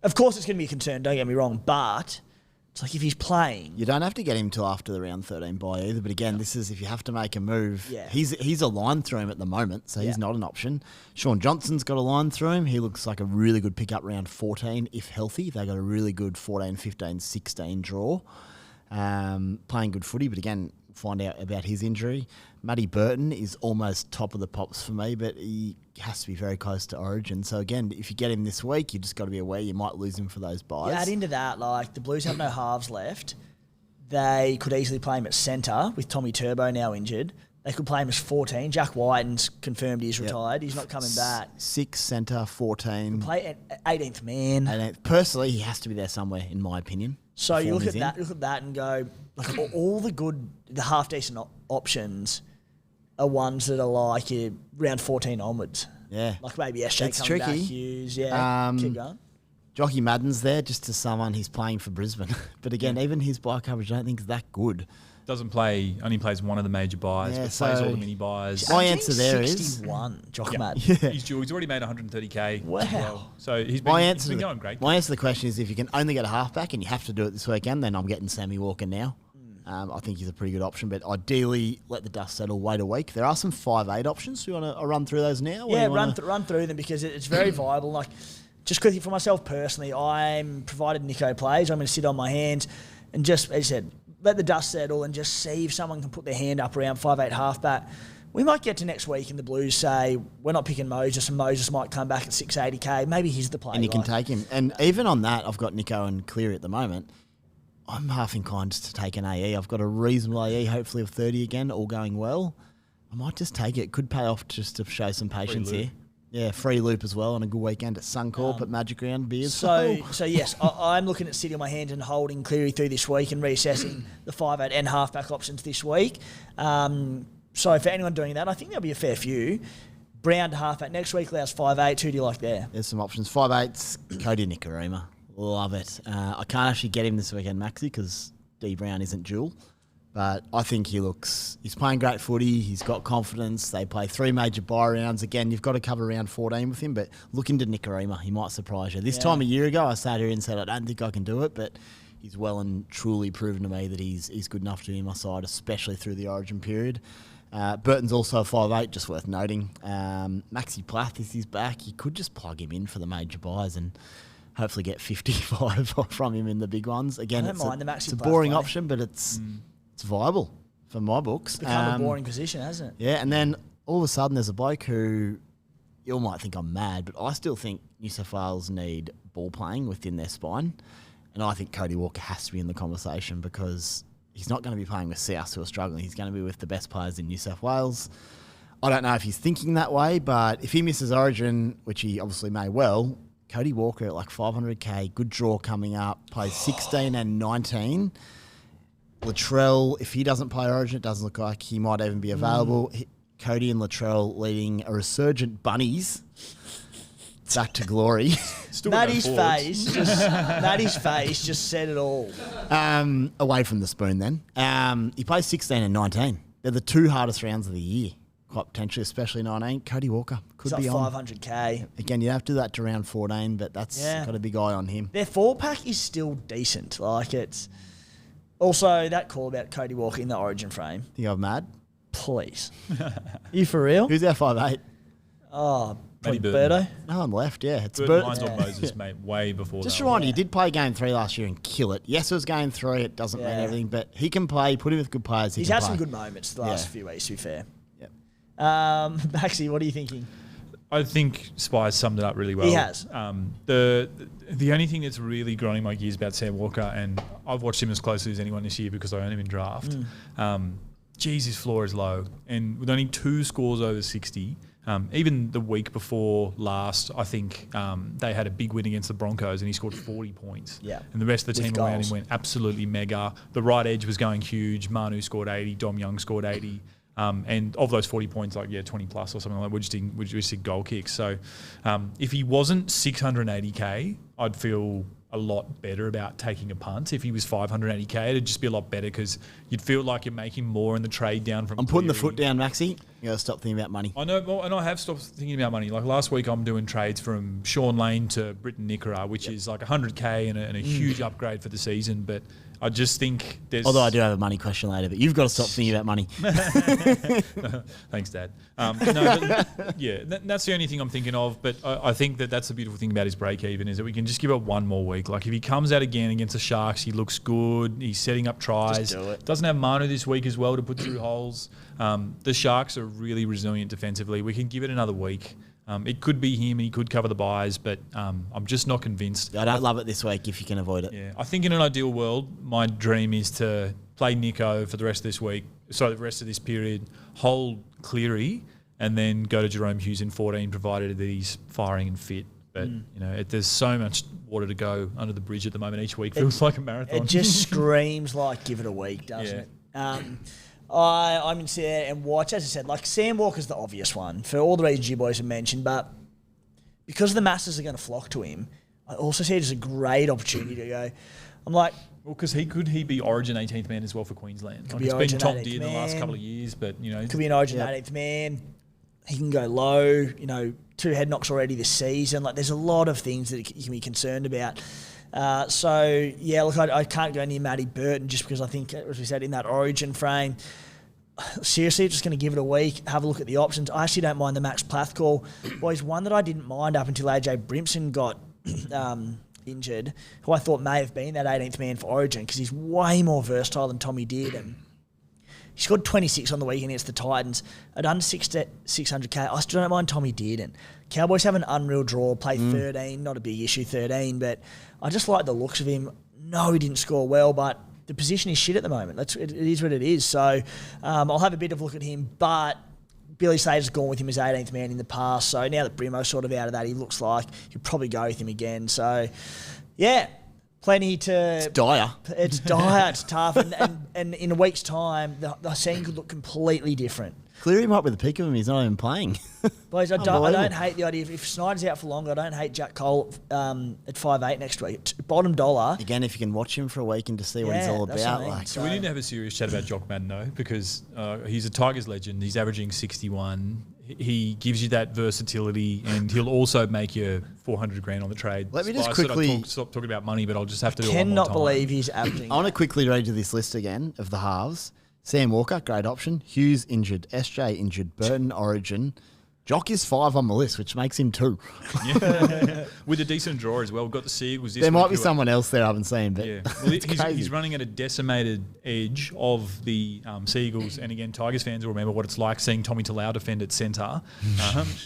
Of course, it's going to be a concern, don't get me wrong, but it's like if he's playing... You don't have to get him till after the round 13 bye either, but again, this is if you have to make a move. Yeah. He's a line through him at the moment, so he's not an option. Sean Johnson's got a line through him. He looks like a really good pickup round 14 if healthy. They got a really good 14, 15, 16 draw. Playing good footy, but again, find out about his injury. Matty Burton is almost top of the pops for me, but he has to be very close to Origin. So again, if you get him this week, you just got to be aware you might lose him for those buys. You add into that, like, the Blues have no halves left. They could easily play him at centre with Tommy Turbo now injured. They could play him as 14. Jack Whiten's confirmed he's retired. He's not coming back. 6 centre, 14. Play 18th man. 18th. Personally, he has to be there somewhere, in my opinion. So you look at that and go, like, all the half decent options are ones that are like round 14 onwards. Yeah. Like maybe SJ it's coming tricky. back, Hughes, keep going. Jockey Madden's there just to someone he's playing for Brisbane. But again, even his bye coverage I don't think is that good. Only plays one of the major buys, but plays all the mini buys. My answer there is 61, Jock Madden. Yeah. He's already made 130k. Wow. as well. So he's been going great. My answer to the question is if you can only get a halfback and you have to do it this weekend, then I'm getting Sammy Walker now. I think he's a pretty good option, but ideally let the dust settle, wait a week. There are some 5'8" options. You want to run through those now? Yeah, run through them because it's very viable. Like, just quickly for myself personally, I'm provided Nico plays. I'm going to sit on my hands and just, as I said, let the dust settle and just see if someone can put their hand up around 5'8" halfback. We might get to next week and the Blues say, we're not picking Moses, and Moses might come back at 680k. Maybe he's the play. And you can take him. And even on that, I've got Nico and Cleary at the moment. I'm half inclined just to take an AE. I've got a reasonable AE, hopefully of 30 again, all going well. I might just take it. Could pay off just to show some patience here. Yeah, free loop as well on a good weekend at Suncorp at Magic Round beers. So yes, I'm looking at sitting on my hand and holding Cleary through this week and reassessing the 5'8" and halfback options this week. So for anyone doing that, I think there'll be a fair few. Brown to halfback next week allows 5'8". Who do you like there? There's some options. 5'8", Cody Nikorima. Love it. I can't actually get him this weekend, Maxy, because D Brown isn't dual. But I think he's playing great footy. He's got confidence. They play 3 major bye rounds. Again, you've got to cover round 14 with him, but look into Nikorima. He might surprise you. This time a year ago, I sat here and said, I don't think I can do it, but he's well and truly proven to me that he's good enough to be in my side, especially through the origin period. Burton's also a 5'8", just worth noting. Maxy Plath is his back. You could just plug him in for the major buys and hopefully get 55 from him in the big ones. Again, it's a boring option, but it's viable for my books. It's become a boring position, hasn't it? Yeah, and then all of a sudden there's a bloke who you all might think I'm mad, but I still think New South Wales need ball playing within their spine. And I think Cody Walker has to be in the conversation because he's not going to be playing with South who are struggling. He's going to be with the best players in New South Wales. I don't know if he's thinking that way, but if he misses Origin, which he obviously may well, Cody Walker at like 500k, good draw coming up, plays 16 and 19. Latrell, if he doesn't play Origin, it doesn't look like he might even be available. Cody and Latrell leading a resurgent Bunnies back to glory. Matty's face just said it all. Away from the spoon then. He plays 16 and 19. They're the 2 hardest rounds of the year, quite potentially, especially 19. Cody Walker could be on. 500k. Again, you have to do that to round 14, but that's got a big eye on him. Their 4-pack is still decent. Like, it's... Also, that call about Cody Walker in the Origin frame. Think I'm mad? Please. You for real? Who's our 5'8"? Oh, Matty Birdo. No one left, yeah. It's Burton. Mine's on Moses, mate, way before Just that. a reminder, he did play game 3 last year and kill it. Yes, it was game 3. It doesn't mean everything, but he can play. Put him with good players. He's had some good moments the last few weeks, to be fair. Yep. Maxy, what are you thinking? I think Spies summed it up really well. He has. The only thing that's really grinding my gears about Sam Walker, and I've watched him as closely as anyone this year because I own him in draft. His floor is low, and with only 2 scores over 60. Even the week before last, I think they had a big win against the Broncos, and he scored 40 points. Yeah. And the rest of the With team around goals. him went absolutely mega. The right edge was going huge. Manu scored 80. Dom Young scored 80. And of those 40 points, 20 plus or something like that, we're just in goal kicks. So if he wasn't 680k, I'd feel a lot better about taking a punt. If he was 580k, it'd just be a lot better because you'd feel like you're making more in the trade down from I'm putting the Cleary. foot down, Maxy. You got to stop thinking about money. I know, well, and I have stopped thinking about money. Like last week, I'm doing trades from Sean Lane to Bryden Nicola, which is like 100k and a huge upgrade for the season. But I just think there's... Although I do have a money question later, but you've got to stop thinking about money. Thanks, Dad. That's the only thing I'm thinking of. But I think that's the beautiful thing about his break-even is that we can just give it one more week. Like if he comes out again against the Sharks, he looks good. He's setting up tries. Just do it. Doesn't have Manu this week as well to put through holes. The Sharks are really resilient defensively. We can give it another week. It could be him and he could cover the buys, but I'm just not convinced. I don't love it this week if you can avoid it. Yeah, I think in an ideal world, my dream is to play Nico for the rest of this week, the rest of this period, hold Cleary, and then go to Jerome Hughes in 14, provided that he's firing and fit. But there's so much water to go under the bridge at the moment. Each week feels like a marathon. It just screams like give it a week, doesn't it? I'm in there and watch. As I said, like Sam Walker's the obvious one for all the reasons you boys have mentioned, but because the masses are going to flock to him, I also see it as a great opportunity to go. I'm like, well, because he be Origin 18th man as well for Queensland. Could Like be it's Origin been top 18th tier in the last couple of years, but could be an Origin 18th man. He can go low. 2 head knocks already this season. Like, there's a lot of things that you can be concerned about. Look, I can't go near Matty Burton just because I think, as we said, in that Origin frame, seriously, just going to give it a week, have a look at the options. I actually don't mind the Max Plath call. Boys, one that I didn't mind up until AJ Brimson got injured, who I thought may have been that 18th man for Origin because he's way more versatile than Tommy did. And he scored 26 on the weekend against the Titans at under 600k. I still don't mind Tommy Dearden. Cowboys have an unreal draw, play 13, not a big issue, 13, but I just like the looks of him. No, he didn't score well, but the position is shit at the moment. It is what it is. So I'll have a bit of a look at him, but Billy Slater's gone with him as 18th man in the past. So now that Brimo's sort of out of that, he looks like he'll probably go with him again. So, yeah, plenty to... It's dire. It's dire, it's tough. And in a week's time, the scene could look completely different. Cleary might be the peak of him. He's not even playing. Boys, I don't hate the idea. If Snyder's out for longer, I don't hate Jack Cole at 5'8" next week. Bottom dollar. Again, if you can watch him for a week and to see what he's all about. Like. So we need to have a serious chat about Jock Madden, though, because he's a Tigers legend. He's averaging 61. He gives you that versatility, and he'll also make you 400 grand on the trade. Let me just quickly stop talking about money, but I'll just have to do it one more cannot time. believe he's averaging. I want to quickly read you this list again of the halves. Sam Walker, great option. Hughes injured. SJ injured. Burton Origin. Jock is 5 on the list, which makes him 2. Yeah. With a decent draw as well. We've got the Seagulls this There might be week someone else there I haven't seen, but yeah. Well, crazy. he's running at a decimated edge of the Seagulls. And again, Tigers fans will remember what it's like seeing Tommy Talau defend at centre.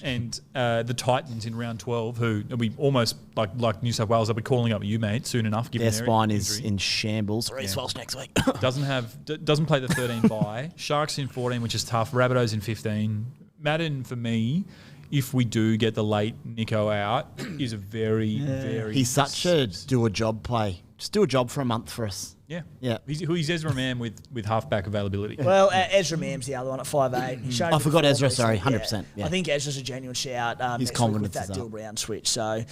And the Titans in round 12, who we almost, like New South Wales, they'll be calling up you, mate, soon enough. Given their spine is injury. in shambles. Reece Welsh next week. Doesn't play the 13 bye. Sharks in 14, which is tough. Rabbitohs in 15. Madden, for me, if we do get the late Nico out, is a very... He's such a do-a-job play. Just do a job for a month for us. Yeah. Yeah. He's Ezra Mam with halfback availability. Well, Ezra Mam's the other one at 5'8". I forgot Ezra, sorry, 100%. Yeah. I think Ezra's a genuine shout. His next week confidence with that is up. Dill Brown switch. So,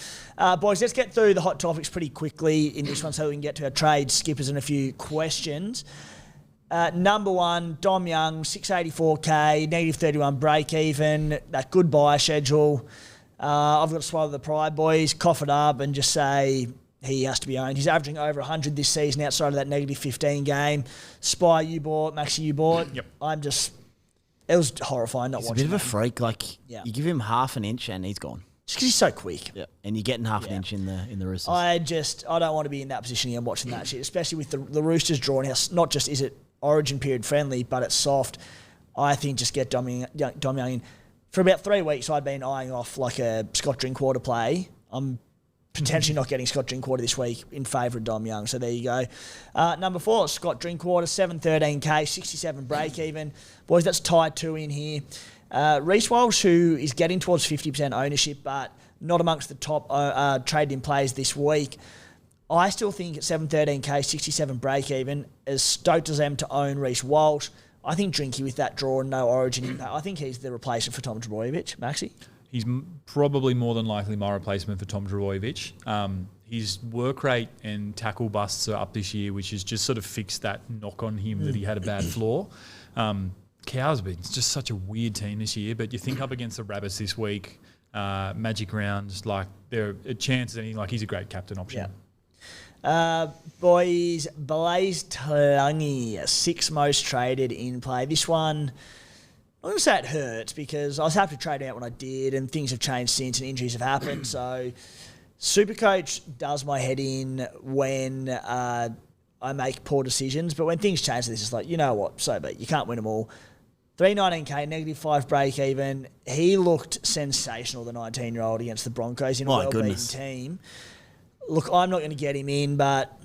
boys, let's get through the hot topics pretty quickly in this one so we can get to our trade skippers and a few questions. Number one, Dom Young, 684k, negative 31 break even, that good buy schedule. I've got to swallow the pride, boys, cough it up and just say he has to be owned. He's averaging over 100 this season outside of that negative 15 game. Spy you bought, Maxy you bought. Yep. It was horrifying not He's a watching bit of a that. freak. You give him half an inch and he's gone. Just because he's so quick. Yeah. And you're getting half an inch in the Roosters. I don't want to be in that position again watching that shit, especially with the Roosters drawing house. Not just is it Origin period friendly, but it's soft. I think just get Dom Young in. For about 3 weeks, I'd been eyeing off like a Scott Drinkwater play. I'm potentially not getting Scott Drinkwater this week in favour of Dom Young. So there you go. Number 4, Scott Drinkwater, 713k, 67 break even. Boys, that's tied 2 in here. Reece Walsh, who is getting towards 50% ownership, but not amongst the top traded-in players this week. I still think at 713k, 67 break even, as stoked as I am to own Reece Walsh, I think Drinky with that draw and no Origin impact, I think he's the replacement for Tom Trbojevic. Maxi? He's probably more than likely my replacement for Tom Trbojevic. His work rate and tackle busts are up this year, which has just sort of fixed that knock on him that he had a bad floor. Cows been just such a weird team this year, but you think up against the Rabbits this week, Magic rounds, there are chances, and he's a great captain option. Yeah. Boys, Blaze Tlungy, 6 most traded in play. This one, I'm going to say it hurts because I was happy to trade out when I did and things have changed since and injuries have happened. So Supercoach does my head in when I make poor decisions. But when things change, this is like, you know what, so be it. You can't win them all. 319k, negative 5 break even. He looked sensational, the 19-year-old, against the Broncos in a well-beaten team. Look, I'm not going to get him in, but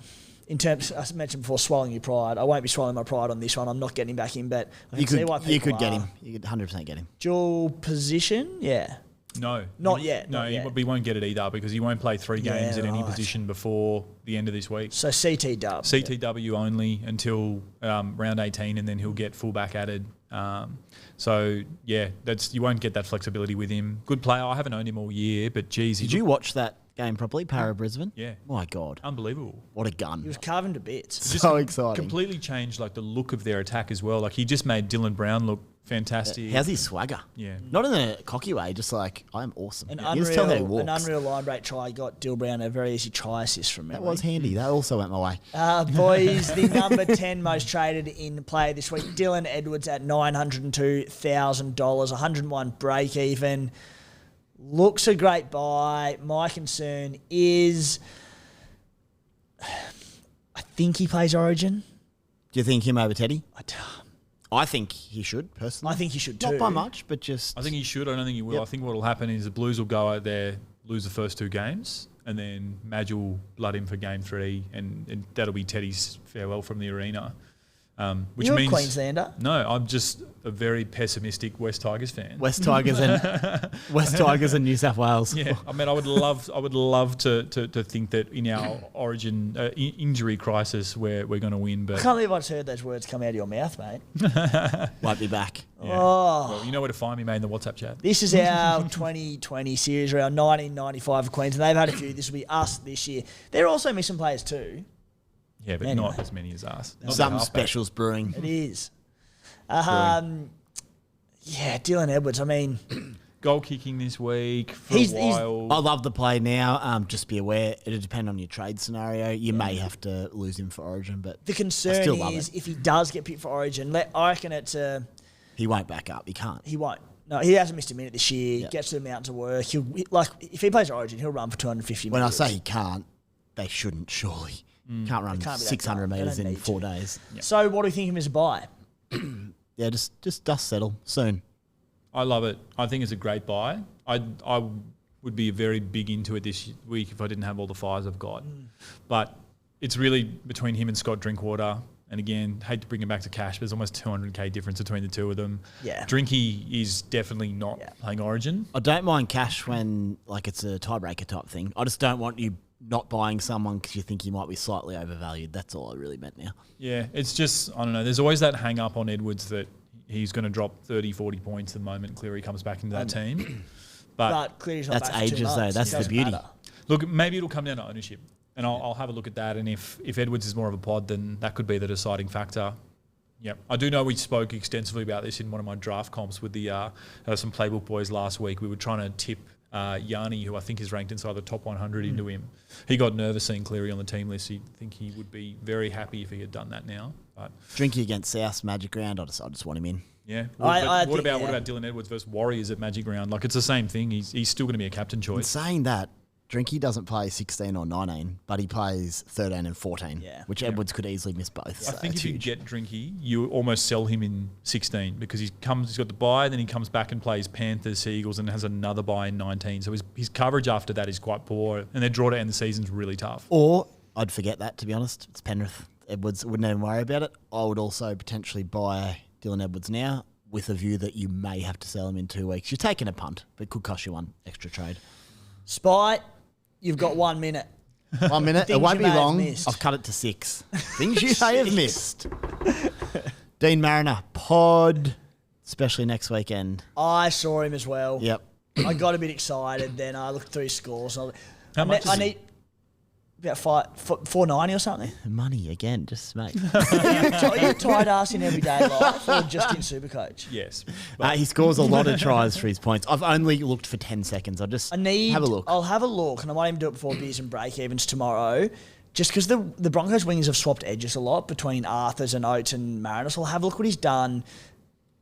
in terms, I mentioned before, swallowing your pride. I won't be swallowing my pride on this one. I'm not getting him back in, but I can see why people you could get him. You could 100% get him. Dual position, yeah. No. Not yet. No, he won't get it either because he won't play 3 games at any position before the end of this week. So CT dub. CTW only until round 18, and then he'll get fullback added. You won't get that flexibility with him. Good player. I haven't owned him all year, but geez. Did you watch that game properly. Para Brisbane. Yeah. My God. Unbelievable. What a gun. He was carving to bits. So exciting. Completely changed like the look of their attack as well. Like he just made Dylan Brown look fantastic. How's his swagger? Yeah. Not in a cocky way, just like, I am awesome. An You just tell how he unreal, walks. line break try got Dill Brown a very easy try assist from memory. That was handy. That also went my way. Boys, the number 10 most traded in play this week, Dylan Edwards at $902,000, 101 break even. Looks a great buy. My concern is I think he plays Origin. Do you think him over Teddy? I I think he should, personally. think he should too. Not by much, but just... I think he should. I don't think he will. Yep. I think what will happen is the Blues will go out there, lose the first 2 games, and then Marzhew will blood him for game 3, and that'll be Teddy's farewell from the arena. Which You're means a Queenslander. No, I'm just a very pessimistic West Tigers fan. West Tigers and New South Wales. Yeah, I mean, I would love to think that in our Origin injury crisis we're going to win, I but can't believe I just heard those words come out of your mouth, mate. Might be back. yeah. Oh. Well, you know where to find me, mate, in the WhatsApp chat. This is our 2020 series, around 1995 for Queensland. They've had a few. This will be us this year. They're also missing players too. Yeah, but Anyway. not as many as us. Not Some the halfback. specials brewing. It is. Yeah, Dylan Edwards. I mean, Goal kicking this week for He's- a he's- while. I love the play now. Just be aware, it'll depend on your trade scenario. You may have to lose him for Origin, but the I concern still love is it. if he does get picked for Origin, I reckon it's He won't back up. He can't. he won't. No, he hasn't missed a minute this year. Yeah. Gets to the mountains of work. If he plays Origin, he'll run for 250 When I metres. say he can't, they shouldn't, surely. Can't run can't be that 600 dumb. They metres don't in need 4 to. days. So what do you think of him as a buy? Yeah, just dust settle soon. I love it. I think it's a great buy. I would be very big into it this week if I didn't have all the fires I've got. But it's really between him and Scott Drinkwater. And again, hate to bring him back to cash, but there's almost 200k difference between the two of them. Yeah. Drinky is definitely not playing Origin. I don't mind cash when it's a tiebreaker type thing. I just don't want you not buying someone because you think he might be slightly overvalued. That's all I really meant now. Yeah, it's just, I don't know. There's always that hang up on Edwards that he's going to drop 30, 40 points the moment Cleary comes back into that team. But Cleary's not That's back for 2 ages, though. months. That's It the doesn't beauty. matter. Look, maybe it'll come down to ownership. And I'll have a look at that. And if Edwards is more of a pod, then that could be the deciding factor. Yep. I do know we spoke extensively about this in one of my draft comps with the some Playbook boys last week. We were trying to tip Yanni, who I think is ranked inside the top 100, into him. He got nervous seeing Cleary on the team list. I think he would be very happy if he had done that now. But Drinky against South Magic Round. I just want him in. yeah. I What think, about Dylan Edwards versus Warriors at Magic Round? Like, it's the same thing. He's still going to be a captain In choice. saying that, Drinky doesn't play 16 or 19, but he plays 13 and 14, Yeah. which Edwards could easily miss both. I So think it's if you huge. get Drinky, you almost sell him in 16 because he's got the bye, then he comes back and plays Panthers, Seagulls, and has another bye in 19. So his coverage after that is quite poor, and their draw to end the season's really tough. Or, I'd forget that, to be honest. It's Penrith. Edwards, wouldn't even worry about it. I would also potentially buy Dylan Edwards now with a view that you may have to sell him in 2 weeks. You're taking a punt, but it could cost you one extra trade. Spite, you've got 1 minute. 1 minute. Things It won't you be may have long. missed. I've cut it to 6. Things you may have missed. Dean Mariner, pod, especially next weekend. I saw him as well. Yep. I got a bit excited. Then I looked through his scores. And How much I is he? need about 490 or something. Money again, just mate. Are you tired ass in everyday life or just in Supercoach? Yes. He scores a lot of tries for his points. I've only looked for 10 seconds. I'll just have a look. I'll have a look, and I want him to do it before beers and break evens tomorrow. Just because the Broncos wingers have swapped edges a lot between Arthurs and Oates and Mariners. So I'll have a look what he's done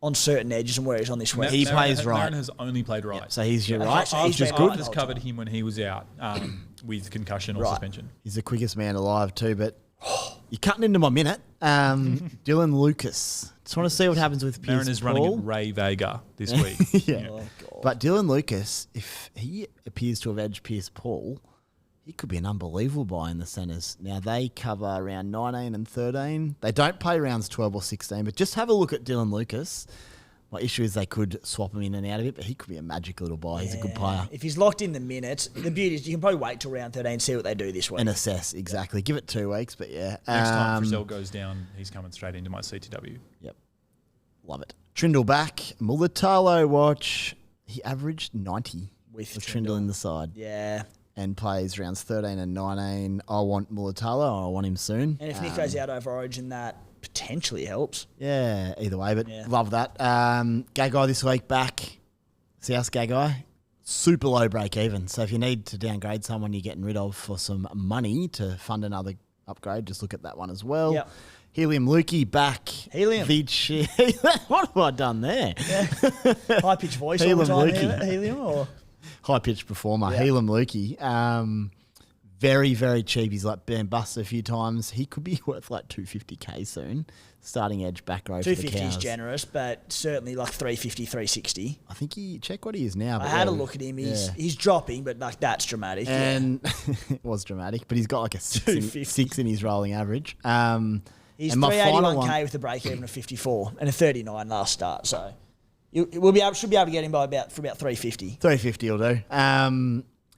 on certain edges and where he's on this week. He plays right. Marin has only played right. So he's your Okay, right, so he's which is been good. right. Just covered him when he was out with concussion or Right. suspension. He's the quickest man alive too, but you're cutting into my minute. Dylan Lucas. Just want to see what happens with Pierce Marin is running Paul. at Ray Vega this week. Yeah. Oh, God. But Dylan Lucas, if he appears to have edged Pierce Paul, he could be an unbelievable buy in the centres. Now, they cover around 19 and 13. They don't play rounds 12 or 16, but just have a look at Dylan Lucas. My issue is they could swap him in and out of it, but he could be a magic little buy. He's a good player. If he's locked in the minutes, the beauty is you can probably wait till round 13 and see what they do this week. And assess, exactly. Give it 2 weeks, but yeah. Next time Frizzell goes down, he's coming straight into my CTW. Yep. Love it. Trindle back. Mulatalo watch. He averaged 90 with Trindle in the side. Yeah. and plays rounds 13 and 19. I want Mulatalo. I want him soon. And if Nico's out over Origin, that potentially helps. Yeah, either way, but love that. Gagai this week back. South Gagai. Super low break even. So if you need to downgrade someone you're getting rid of for some money to fund another upgrade, just look at that one as well. Yep. Helium Lukey back. Helium. What have I done there? Yeah. High-pitched voice all the time. Helium or? High-pitched performer. Yep. Helium Lukey. Very, very cheap. He's like been busted a few times. He could be worth like 250k soon. Starting edge back row for the 250 Cows. is generous, but certainly like 350, 360. I think check what he is now. I had a look at him. He's dropping, but like that's dramatic. And it was dramatic, but he's got like a 6 in his rolling average. He's and my final 381k with a break even of 54 and a 39 last start. So should be able to get him for about 350. 350 will do.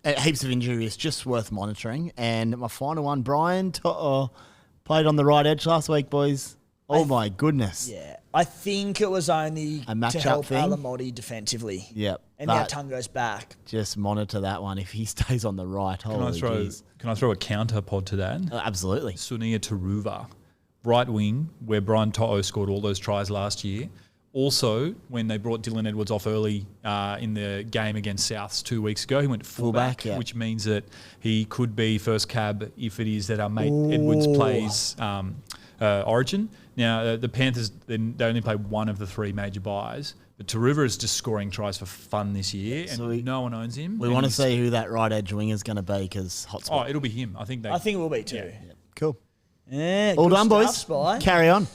Heaps of injuries, just worth monitoring. And my final one, Bryden played on the right edge last week, boys. Oh my goodness. Yeah. I think it was only A match to up help thing? Alamotti defensively. Yep. And now but Tungo's back. just monitor that one. If he stays on the right, Can I throw a counter pod to that? Absolutely. Sunia Taruva, right wing, where Brian To'o scored all those tries last year. Also, when they brought Dylan Edwards off early in the game against Souths 2 weeks ago, he went fullback, yeah. which means that he could be first cab if it is that our mate Edwards plays Origin. Now, the Panthers, they only play one of the three major buys, but Taruva is just scoring tries for fun this year, and no one owns him. We want to see who that right edge wing is going to be because hotspot. Oh, it'll be him. I think it will be too. Yeah. Cool. Yeah, All good done, stuff, boys. Spy. Carry on.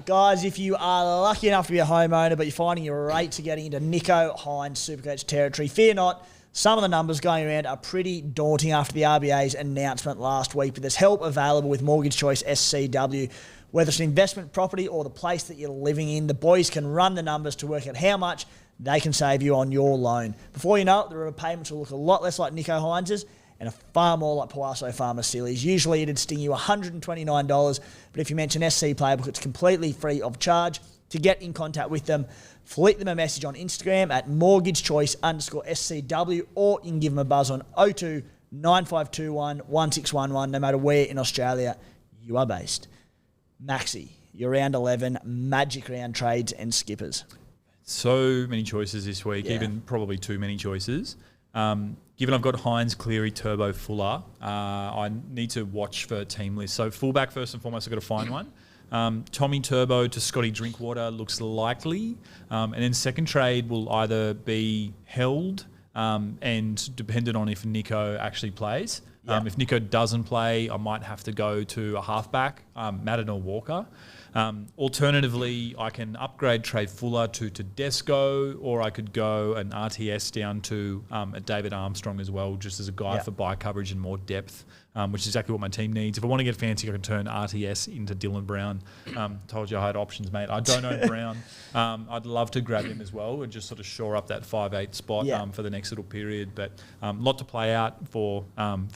Guys, if you are lucky enough to be a homeowner, but you're finding your rates are getting into Nico Hines Supercoach territory, fear not. Some of the numbers going around are pretty daunting after the RBA's announcement last week, but there's help available with Mortgage Choice SCW. Whether it's an investment property or the place that you're living in, the boys can run the numbers to work out how much they can save you on your loan. Before you know it, the repayments will look a lot less like Nico Hines's and a far more like Pawaso Farmer Silly's. Usually it'd sting you $129, but if you mention SC Playbook, it's completely free of charge. To get in contact with them, flick them a message on Instagram at mortgagechoice_SCW, or you can give them a buzz on 02 9521 1611, no matter where in Australia you are based. Maxy, your round 11 magic round trades and skippers. So many choices this week, even probably too many choices. Given I've got Hines, Cleary, Turbo, Fuller, I need to watch for team lists. So fullback, first and foremost, I've got to find one. Tommy Turbo to Scotty Drinkwater looks likely. And then second trade will either be held and dependent on if Nico actually plays. If Nico doesn't play, I might have to go to a halfback, Madden or Walker. Alternatively, I can upgrade Trey Fuller to Tedesco, or I could go an RTS down to a David Armstrong as well, just as a guy for buy coverage and more depth, which is exactly what my team needs. If I want to get fancy, I can turn RTS into Dylan Brown. Told you I had options, mate. I don't own Brown. I'd love to grab him as well and just sort of shore up that 5'8" spot for the next little period. But a lot to play out for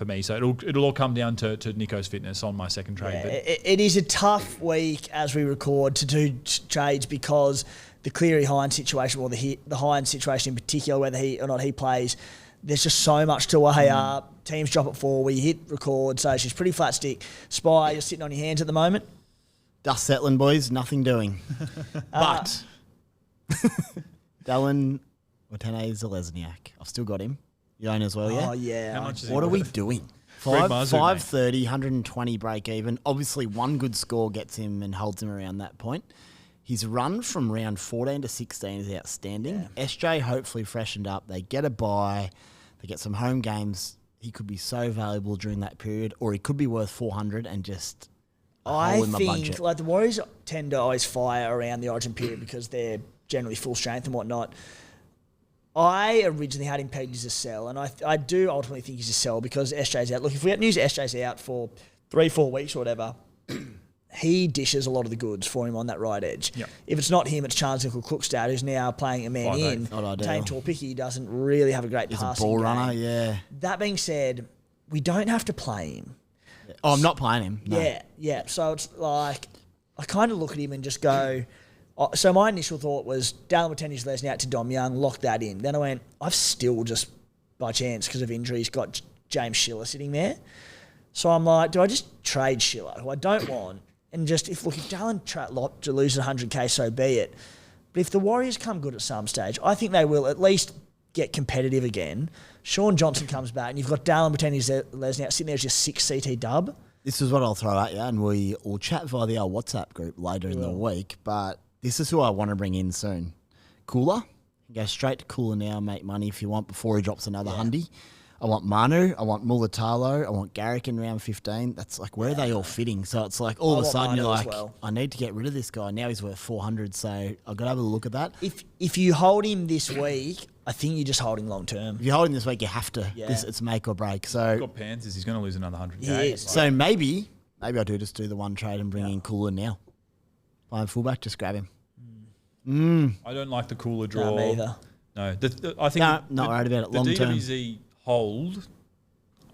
me. So it'll all come down to Nico's fitness on my second trade. Yeah, it is a tough week as we record to do trades because the Cleary Hines situation, or the Hines situation in particular, whether he or not he plays, there's just so much to weigh up. Teams drop at 4. We hit record, so she's pretty flat stick. Spy, you're sitting on your hands at the moment. Dust settling, boys. Nothing doing. But Dallin Watene-Zelezniak. I've still got him. You own as well, yeah? Oh, yeah. How much is What he are we worth? doing? Greg Marzhew, 530, 120 break even. Obviously, one good score gets him and holds him around that point. His run from round 14 to 16 is outstanding. Yeah. SJ hopefully freshened up. They get a bye. They get some home games. He could be so valuable during that period, or he could be worth 400 and just I hole in my think budget. like the Warriors tend to always fire around the Origin period because they're generally full strength and whatnot. I originally had him pegged as a sell, and I do ultimately think he's a sell because SJ's out. Look, if we had news SJ's out for 3-4 weeks or whatever, he dishes a lot of the goods for him on that right edge. Yep. If it's not him, it's Charles Nickel-Cookstad, who's now playing a man 5'8". in. Not ideal. Tane Torpicki doesn't really have a great He's a passing ball game. runner, yeah. That being said, we don't have to play him. Oh, I'm not playing him. No. Yeah. So it's like, I kind of look at him and just go, so my initial thought was Dallin Watene-Zelezniak out to Dom Young, lock that in. Then I went, I've still just, by chance, because of injuries, got James Schiller sitting there. So I'm like, do I just trade Schiller, who I don't want, and just if Dallin to lose 100k, so be it. But if the Warriors come good at some stage, I think they will at least get competitive again. Sean Johnson comes back, and you've got Dallin pretending he's Leslie sitting there as your 6 CT dub. This is what I'll throw at you, and we will chat via the WhatsApp group later in the week. But this is who I want to bring in soon. Koula. Go straight to Koula now, make money if you want before he drops another hundy. I want Manu. I want Mulatalo. I want Garrick in round 15. That's like, where are they all fitting? So it's like all of a sudden you're like, I need to get rid of this guy. Now he's worth 400. So I've got to have a look at that. If you hold him this week, I think you're just holding long term. If you hold him this week, you have to. Yeah. It's make or break. So he's got Panthers. He's going to lose another 100k. Yes. So maybe I do just do the one trade and bring in Koula now. Buy a fullback, just grab him. I don't like the Koula draw. No, me either. No, I think not worried about it long term. The DWZ hold,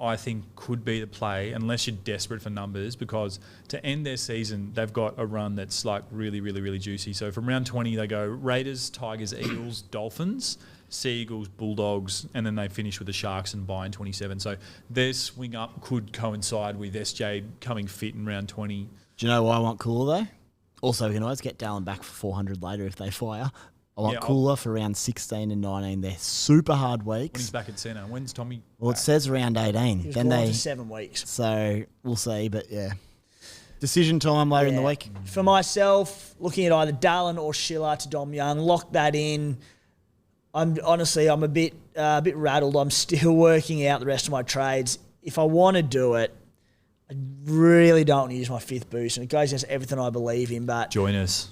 I think, could be the play unless you're desperate for numbers, because to end their season, they've got a run that's like really, really, really juicy. So from round 20, they go Raiders, Tigers, Eagles, Dolphins, Sea Eagles, Bulldogs, and then they finish with the Sharks and bye in 27. So their swing up could coincide with SJ coming fit in round 20. Do you know why I want Koula though? Also, we can always get Dallin back for 400 later if they fire. I want Koula for round 16 and 19. They're super hard weeks. When he's back at centre. When's Tommy Well, back? It says round 18. He was then for 7 weeks. So we'll see, but yeah. Decision time later in the week. For myself, looking at either Dallin or Schiller to Dom Young, lock that in. I'm a bit rattled. I'm still working out the rest of my trades. If I want to do it, I really don't want to use my 5th boost, and it goes against everything I believe in. But join us.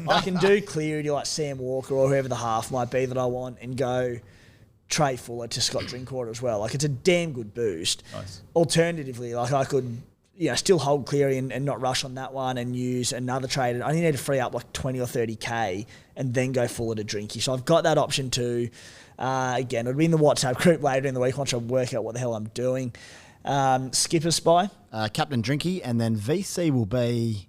I can do Cleary to like Sam Walker or whoever the half might be that I want, and go Trai Fuller to Scott Drinkwater as well. Like, it's a damn good boost. Nice. Alternatively, like, I could still hold Cleary and not rush on that one and use another trade. I only need to free up like 20 or 30k and then go Fuller to Drinky. So I've got that option too. Again, it'll be in the WhatsApp group later in the week once I work out what the hell I'm doing. Skipper spy. Captain Drinky, and then VC will be,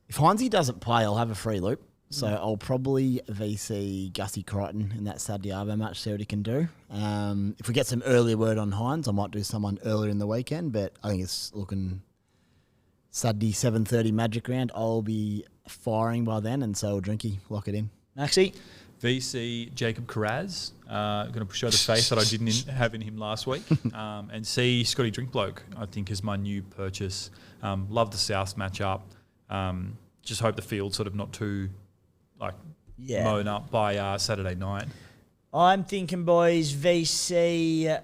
if Heinzie doesn't play, I'll have a free loop. So I'll probably VC Gussie Crichton in that Saturday Arvo match, see what he can do. If we get some earlier word on Hines, I might do someone earlier in the weekend, but I think it's looking Saturday 7:30 Magic round. I'll be firing by then, and so will Drinky. Lock it in. Maxy. VC Jacob Carraz, going to show the face that I didn't have in him last week, and C Scotty Drinkbloke, I think, is my new purchase. Love the South matchup. Just hope the field's sort of not too mown up by Saturday night. I'm thinking, boys, VC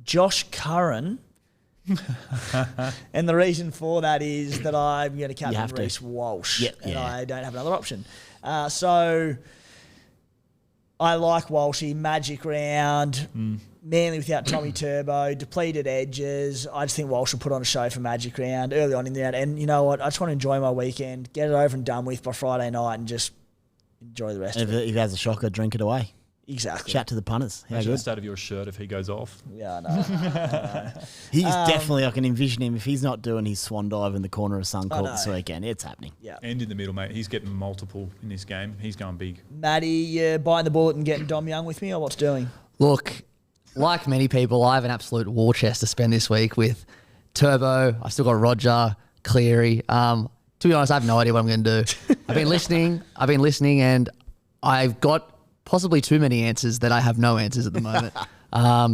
Josh Curran. And the reason for that is that I'm going to captain Reece Walsh, I don't have another option. So I like Walshy, Magic round, Manly without Tommy Turbo, depleted edges. I just think Walsh will put on a show for Magic round early on in the round. And you know what? I just want to enjoy my weekend, get it over and done with by Friday night, and just enjoy the rest of it. If he has a shocker, drink it away. Exactly. Chat to the punters. Imagine the state of your shirt if he goes off. Yeah, I know. He's definitely, I can envision him, if he's not doing his swan dive in the corner of Suncorp this weekend, it's happening. Yeah. And in the middle, mate. He's getting multiple in this game. He's going big. Matty, biting the bullet and getting Dom Young with me, or what's doing? Look, like many people, I have an absolute war chest to spend this week with Turbo. I still got Roger, Cleary. To be honest, I have no idea what I'm going to do. I've been listening, and I've got possibly too many answers that I have no answers at the moment.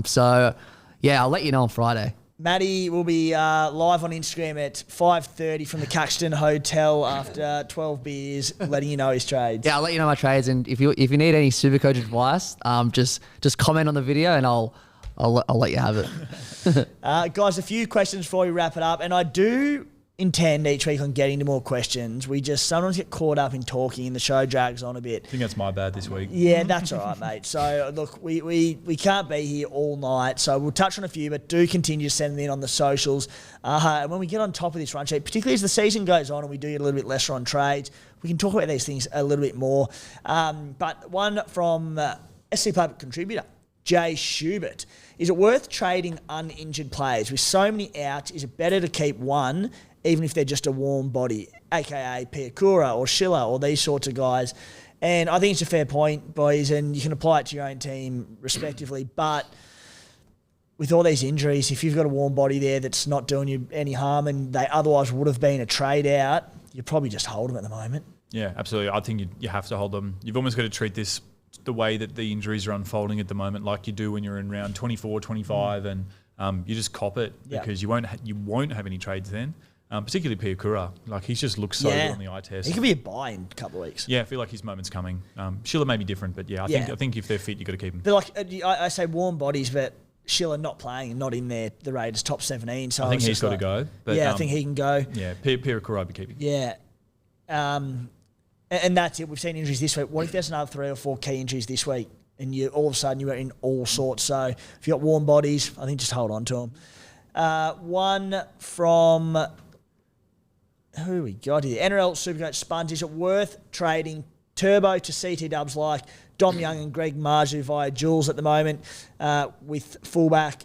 So, yeah, I'll let you know on Friday. Matty will be live on Instagram at 5:30 from the Caxton Hotel after 12 beers, letting you know his trades. Yeah, I'll let you know my trades, and if you need any Supercoach advice, just comment on the video, and I'll let you have it. Guys, a few questions before we wrap it up, and I do intend each week on getting to more questions. We just sometimes get caught up in talking and the show drags on a bit. I think that's my bad this week. Yeah, that's all right, mate. So, look, we can't be here all night, so we'll touch on a few, but do continue to send them in on the socials. And when we get on top of this run sheet, particularly as the season goes on and we do get a little bit lesser on trades, we can talk about these things a little bit more. But one from SC Playbook contributor, Jay Schubert. Is it worth trading uninjured players? With so many outs, is it better to keep one, even if they're just a warm body, a.k.a. Piakura or Schiller or these sorts of guys? And I think it's a fair point, boys, and you can apply it to your own team respectively. But with all these injuries, if you've got a warm body there that's not doing you any harm and they otherwise would have been a trade out, you probably just hold them at the moment. Yeah, absolutely. I think you have to hold them. You've almost got to treat this the way that the injuries are unfolding at the moment, like you do when you're in round 24, 25, and you just cop it because you won't have any trades then. Particularly Pia Koula. Like, he just looks so good on the eye test. He could be a buy in a couple of weeks. Yeah, I feel like his moment's coming. Schiller may be different, but I think if they're fit, you've got to keep them. But like I say warm bodies, but Schiller not playing and not in the Raiders top 17. So I think he's got to go. But, I think he can go. Yeah, Pia Koula I'd be keeping. Yeah. And that's it. We've seen injuries this week. What if there's another 3 or 4 key injuries this week and you all of a sudden you're in all sorts? So if you've got warm bodies, I think just hold on to them. One from... who we got here? NRL Supercoach Sponge. Is it worth trading Turbo to CT dubs like Dom Young and Greg Marzhew via Jules at the moment with fullback,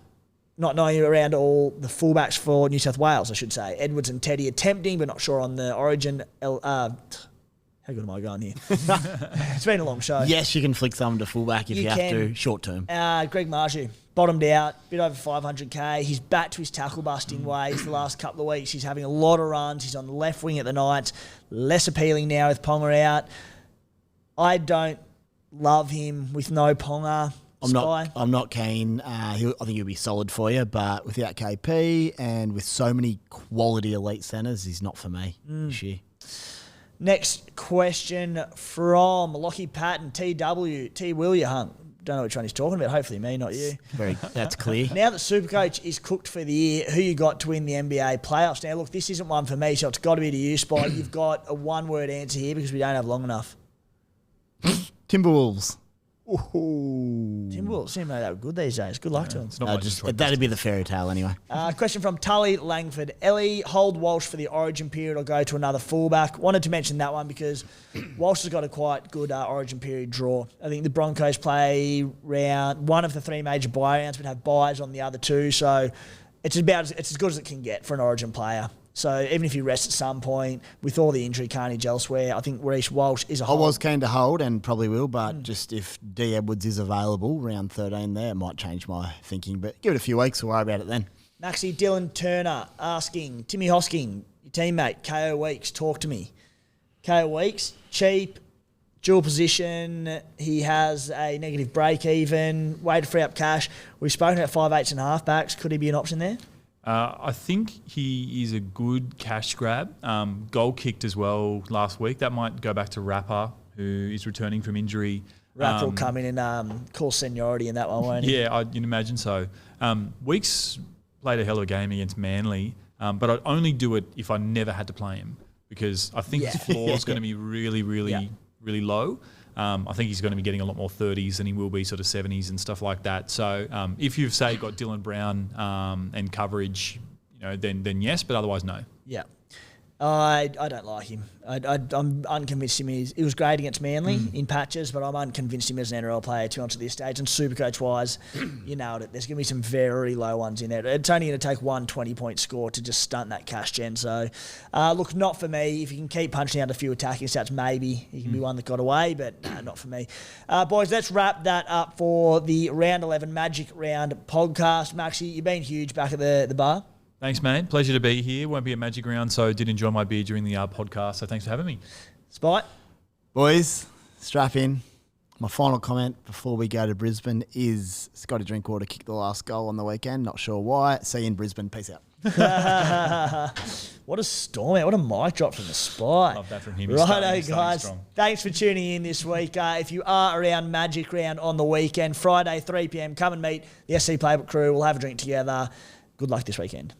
not knowing around all the fullbacks for New South Wales, I should say. Edwards and Teddy attempting, but not sure on the origin. How good am I going here? It's been a long show. Yes, you can flick some to fullback if you have to, short term. Greg Marzhew, bottomed out, bit over 500k. He's back to his tackle busting ways the last couple of weeks. He's having a lot of runs. He's on the left wing at the Knights. Less appealing now with Ponga out. I don't love him with no Ponga. I'm not keen. I think he'll be solid for you, but without KP and with so many quality elite centres, he's not for me this year. Next question from Lockie Patton, TW. T. Will you hung? Don't know which one he's talking about. Hopefully me, not you. That's clear. Now that Supercoach is cooked for the year, who you got to win the NBA playoffs? Now, look, this isn't one for me, so it's got to be to you, Spot. You've got a one-word answer here because we don't have long enough. Timberwolves. Timberwolves seem like they were good these days. Good luck to them. That'd be the fairy tale anyway. Question from Tully Langford. Ellie, hold Walsh for the origin period or go to another fullback? Wanted to mention that one because Walsh has got a quite good origin period draw. I think the Broncos play round one of the 3 major bye rounds, but have byes on the other 2. So it's as good as it can get for an origin player. So even if you rest at some point, with all the injury carnage elsewhere, I think Reece Walsh is a hold. I was keen to hold and probably will, but just if D. Edwards is available, round 13 there, it might change my thinking. But give it a few weeks, we'll worry about it then. Maxy Dylan Turner asking, Timmy Hosking, your teammate, KO Weeks, talk to me. KO Weeks, cheap, dual position, he has a negative break even, way to free up cash. We've spoken about 5/8 and halfbacks. Could he be an option there? I think he is a good cash grab. Goal kicked as well last week. That might go back to Rapper, who is returning from injury. Rapper will come in and call seniority in that one, won't he? Yeah, you'd imagine so. Weeks played a hell of a game against Manly, but I'd only do it if I never had to play him because I think his floor is going to be really, really, really low. I think he's going to be getting a lot more 30s than he will be sort of 70s and stuff like that. So if you've, say, got Dylan Brown and coverage, then yes, but otherwise no. Yeah. I don't like him. I'm unconvinced him. He was great against Manly in patches, but I'm unconvinced him as an NRL player to be honest at this stage. And Supercoach-wise, you nailed it. There's going to be some very low ones in there. It's only going to take one 20-point score to just stunt that cash gen. So, look, not for me. If you can keep punching out a few attacking stats, maybe he can be one that got away, but no, not for me. Boys, let's wrap that up for the Round 11 Magic Round podcast. Maxy, you've been huge back at the bar. Thanks, mate. Pleasure to be here. Won't be a magic round, so did enjoy my beer during the podcast. So thanks for having me. Spite. Boys, strap in. My final comment before we go to Brisbane is Scotty Drinkwater kicked the last goal on the weekend. Not sure why. See you in Brisbane. Peace out. What a storm out. What a mic drop from the Spy. Love that from him. Righto, guys. Thanks for tuning in this week. If you are around Magic Round on the weekend, Friday, 3 p.m, come and meet the SC Playbook crew. We'll have a drink together. Good luck this weekend.